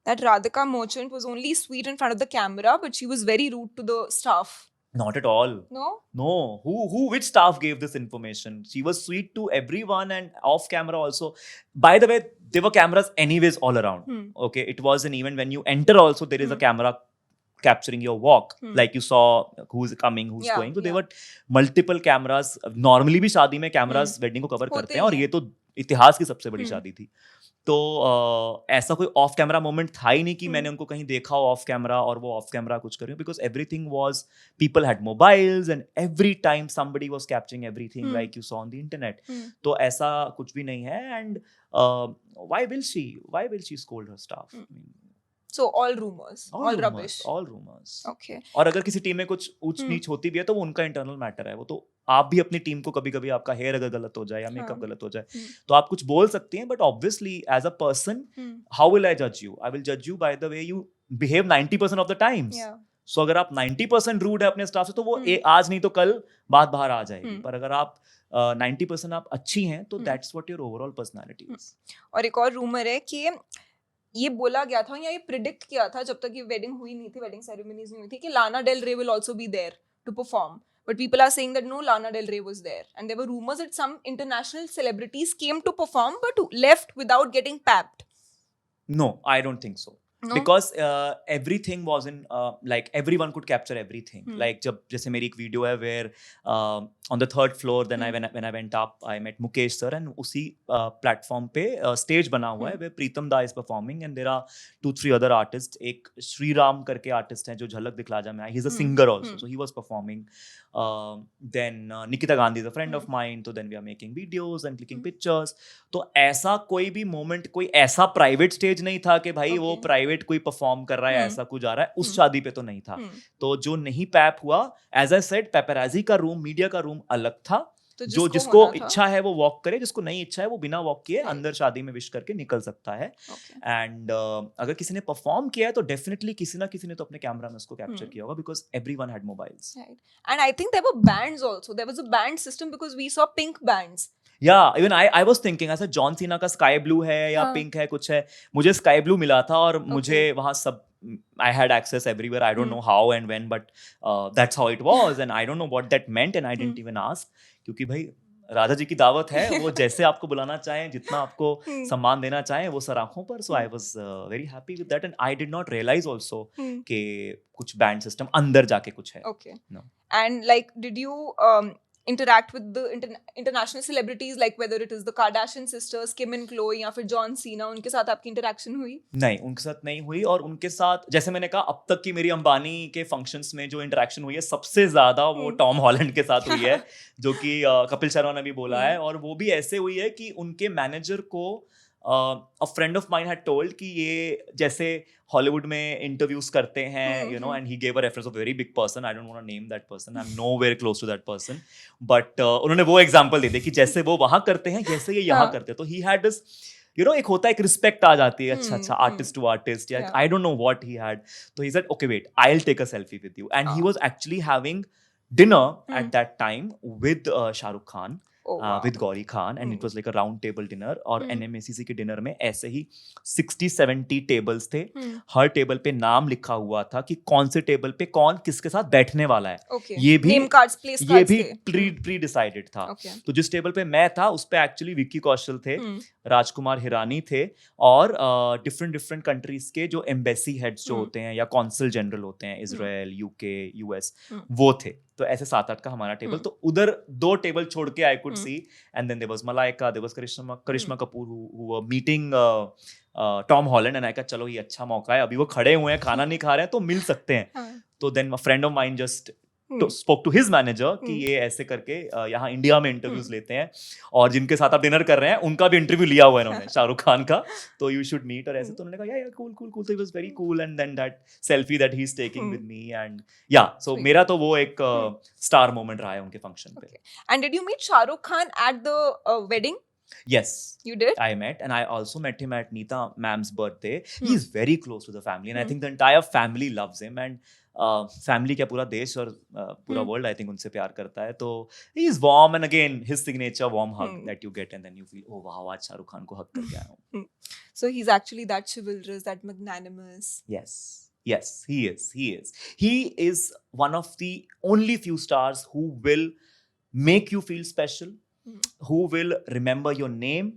That Radhika Merchant was only sweet in front of the camera, but she was very rude to the staff. Not at all. No. Which staff gave this information? She was sweet to everyone and off camera also. By the way, there were cameras anyways all around. Okay, it was an event when you enter also there is a camera capturing your walk. Like you saw who's coming, who's going. So there were multiple cameras. Normally भी शादी में cameras wedding को cover करते हैं और ये तो इतिहास की सबसे बड़ी शादी थी. तो ऐसा कोई ऑफ कैमरा मोमेंट था ही नहीं कि मैंने उनको कहीं देखा हो ऑफ कैमरा और वो ऑफ कैमरा कुछ कर रहे हो, because everything was people had mobiles and every time somebody was capturing everything like you saw on the internet. तो ऐसा कुछ भी नहीं है. And why will she scold her staff? So all rumors, all rubbish. All rumors. Okay. और अगर किसी team में कुछ ऊंच नीच होती भी है तो वो उनका इंटरनल मैटर है. वो तो आप भी अपनी टीम को कभी-कभी आपका हेयर अगर गलत हो जाए या मेकअप गलत हो जाए तो आप कुछ बोल सकती हैं, but obviously as a person how will I जज यू? आई विल जज you bye the way you behave 90% of the times. सो अगर आप 90% रूड है अपने स्टाफ से तो वो आज नहीं तो कल बात बाहर आ जाएगी. पर अगर आप 90% आप अच्छी हैं तो that's what your overall personality is. और एक और रूमर है कि ये बोला गया था या ये प्रिडिक्ट किया था जब तक ये वेडिंग हुई नहीं थी, वेडिंग सेरेमनीज नहीं हुई थी, कि Lana Del Rey will also be there to perform. But people are saying that no, Lana Del Rey was there. And there were rumors that some international celebrities came to perform but left without getting papped. No, I don't think so. No? because everything was in like everyone could capture everything. Like जब जैसे मेरी एक video है where on the third floor then when I went up I met Mukesh sir and उसी platform पे stage बना हुआ है where Pritam Da is performing and there are 2-3 other artists. एक श्री राम करके artist है जो झलक दिखला जा में आए, he's a singer also, so he was performing. Then Nikita Gandhi is a friend of mine, so then we are making videos and clicking pictures. तो ऐसा कोई भी moment, कोई ऐसा private stage नहीं था कि भाई वो private कोई परफॉर्म कर रहा है ऐसा कुछ आ रहा है, उस शादी पे तो नहीं था. तो जो नहीं पैप हुआ, एज आई सेड, पेपराजी का रूम, मीडिया का रूम अलग था. तो जो जिसको इच्छा है वो वॉक करे, जिसको नहीं इच्छा है वो बिना वॉक किए अंदर शादी में विश करके निकल सकता है. एंड अगर किसी ने परफॉर्म किया है तो डेफिनेटली किसी ना किसी ने तो अपने कैमरा में उसको कैप्चर किया होगा, because everyone had mobiles. And I think there were bands also, there was a band system because we saw pink bands. Yeah, even I was thinking, ऐसा जॉन सीना का स्काई ब्लू है या pink है कुछ है, मुझे sky blue मिला था और मुझे वहाँ सब I had access everywhere. I don't know how and when, but that's how it was, and I don't know what that meant, and I didn't even ask, क्योंकि भाई राधा जी की दावत है, वो जैसे आपको बुलाना चाहें, जितना आपको सम्मान देना चाहें, वो सर आंखों पर. So I was very happy with that, and I did not realize also कि कुछ बैंड सिस्टम अंदर जाके कुछ है. Okay. No. And like, did you interact with the international celebrities, like whether it is the Kardashian sisters, Kim and Khloe, या फिर John Cena, उनके साथ आपकी इंटरेक्शन हुई? नहीं, उनके साथ नहीं हुई. और उनके साथ जैसे मैंने कहा, अब तक की मेरी अंबानी के फंक्शंस में जो इंटरेक्शन हुई है सबसे ज्यादा वो टॉम हॉलैंड के साथ हुई है, जो कि कपिल शर्मा ने भी बोला है. और वो भी ऐसे हुई है कि उनके मैनेजर को a friend of mine had told कि ये जैसे हॉलीवुड में इंटरव्यूज करते हैं, you know, and he gave a reference of a very big person. I don't want to name that person. I'm nowhere close to that person. But उन्होंने वो example दे दिया कि जैसे वो वहाँ करते हैं जैसे ये यहाँ करते हैं. तो he had this, you know, एक होता है, एक रिस्पेक्ट आ जाती है, अच्छा आर्टिस्ट टू आर्टिस्ट, या I don't know what he had. तो he said okay wait, I will take a selfie with you. And he was actually having dinner at that time with Shahrukh Khan, with Gauri Khan, and it was like a round table dinner. और NMACC के dinner में ऐसे ही 60-70 tables थे. हर table पे नाम लिखा हुआ था कि कौन से टेबल पे कौन किसके साथ बैठने वाला है. ये भी Name cards, place cards ये भी प्री डिसाइडेड था. तो जिस टेबल पे मैं था उस पे एक्चुअली विक्की कौशल थे, राजकुमार हिरानी थे, और डिफरेंट कंट्रीज के जो एम्बेसी हेड्स जो होते हैं या कॉन्सल जनरल होते हैं, इजराइल, यूके, यूएस, वो थे. तो ऐसे 7-8 का हमारा टेबल. तो उधर 2 टेबल छोड़ के I could see, and then there was Malaika, there was Karisma Kapoor who were meeting Tom Holland, and I कहा चलो ये अच्छा मौका है, अभी वो खड़े हुए हैं, खाना नहीं खा रहे हैं, तो मिल सकते हैं. तो then a friend of mine just spoke to his manager कि ये ऐसे करके यहाँ इंडिया में इंटरव्यूज लेते हैं, और जिनके साथ आप डिनर कर रहे हैं उनका भी इंटरव्यू लिया हुआ है इन्होंने, शाहरुख खान का, तो यू शुड मीट. और ऐसे तो उन्होंने कहा या cool. So he was very cool, and then that selfie that he's taking with me, and yeah, so मेरा तो वो एक स्टार मोमेंट रहा है उनके फंक्शन पे. And did you meet Shahrukh Khan at the wedding? Yes, you did. I met, and I also met him at Neeta ma'am's birthday. He's very close to the family, and I think the entire family loves him, and family क्या पूरा देश और पूरा world I think उनसे प्यार करता है. तो he is warm, and again his signature warm hug that you get, and then you feel oh वाह, आज शाहरुख खान को हग करके आया हूं. So he's actually that chivalrous, that magnanimous. Yes, he is. He is one of the only few stars who will make you feel special, who will remember your name.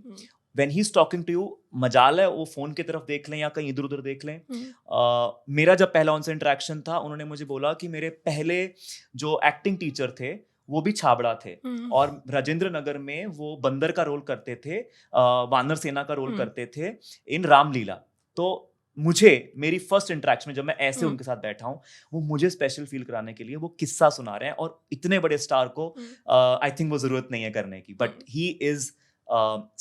When he's talking to you, मजाल है वो phone की तरफ देख लें या कहीं इधर उधर देख लें. मेरा जब पहला उनसे इंटरेक्शन था, उन्होंने मुझे बोला कि मेरे पहले जो एक्टिंग टीचर थे वो भी छाबड़ा थे, और राजेंद्र नगर में वो बंदर का रोल करते थे, वानर सेना का रोल करते थे इन रामलीला. तो मुझे मेरी फर्स्ट इंटरेक्शन में जब मैं ऐसे उनके साथ बैठा हूँ, वो मुझे स्पेशल फील कराने के लिए वो किस्सा सुना रहे हैं, और इतने बड़े स्टार को आई थिंक वो जरूरत नहीं है करने की, but he is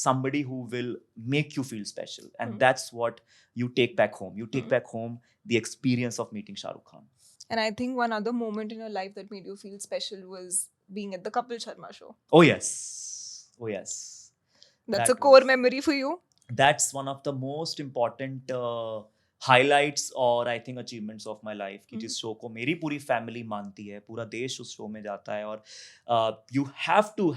somebody who will make you feel special, and that's what you take back home. You take back home the experience of meeting Shah Rukh Khan. And I think one other moment in your life that made you feel special was being at the Kapil Sharma show. Oh yes. That's a core memory for you. That's one of the most important highlights और I think achievements of my life, कि जिस show को मेरी पूरी family मानती है, पूरा देश उस शो में जाता है, और you have to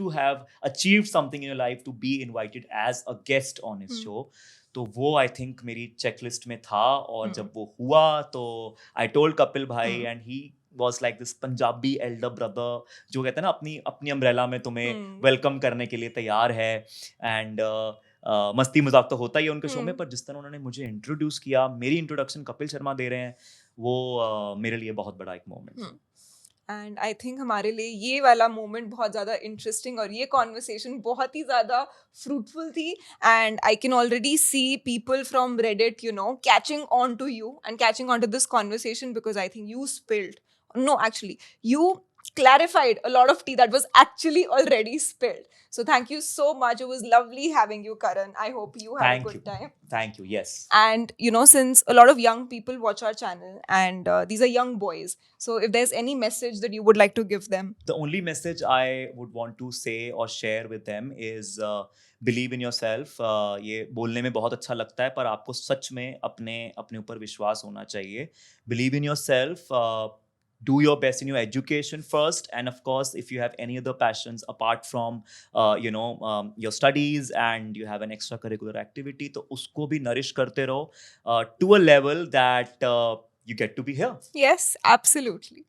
have achieved something in your life to be invited as a guest on his show. तो वो आई थिंक मेरी चेकलिस्ट में था, और जब वो हुआ तो आई टोल्ड कपिल भाई, and he was like this Punjabi elder brother जो कहते हैं ना अपनी अम्ब्रेला में तुम्हें वेलकम करने के लिए तैयार है. एंड मस्ती मजाक तो होता ही है उनके शो में, हम्म पर जिस तरह उन्होंने मुझे इंट्रोड्यूस किया, मेरी इंट्रोडक्शन कपिल शर्मा दे रहे हैं, वो मेरे लिए बहुत बड़ा एक मोमेंट है. एंड आई थिंक हमारे लिए ये वाला मोमेंट बहुत ज़्यादा इंटरेस्टिंग और ये कॉन्वर्सेशन बहुत ही ज़्यादा फ्रूटफुल थी. And I can already see people from Reddit catching on to you and catching on to this conversation because I think you spilled, no, actually you clarified a lot of tea that was actually already spilled. So thank you so much. It was lovely having you, Karan. I hope you had a Thank good you. time. Thank you. Yes. And since a lot of young people watch our channel and these are young boys, so if there's any message that you would like to give them. The only message I would want to say or share with them is believe in yourself. ये बोलने में बहुत अच्छा लगता है, पर आपको सच में अपने ऊपर विश्वास होना चाहिए. Believe in yourself. Do your best in your education first, and of course, if you have any other passions apart from your studies, and you have an extracurricular activity, तो उसको भी nourish करते रहो to a level that you get to be here. Yes, absolutely.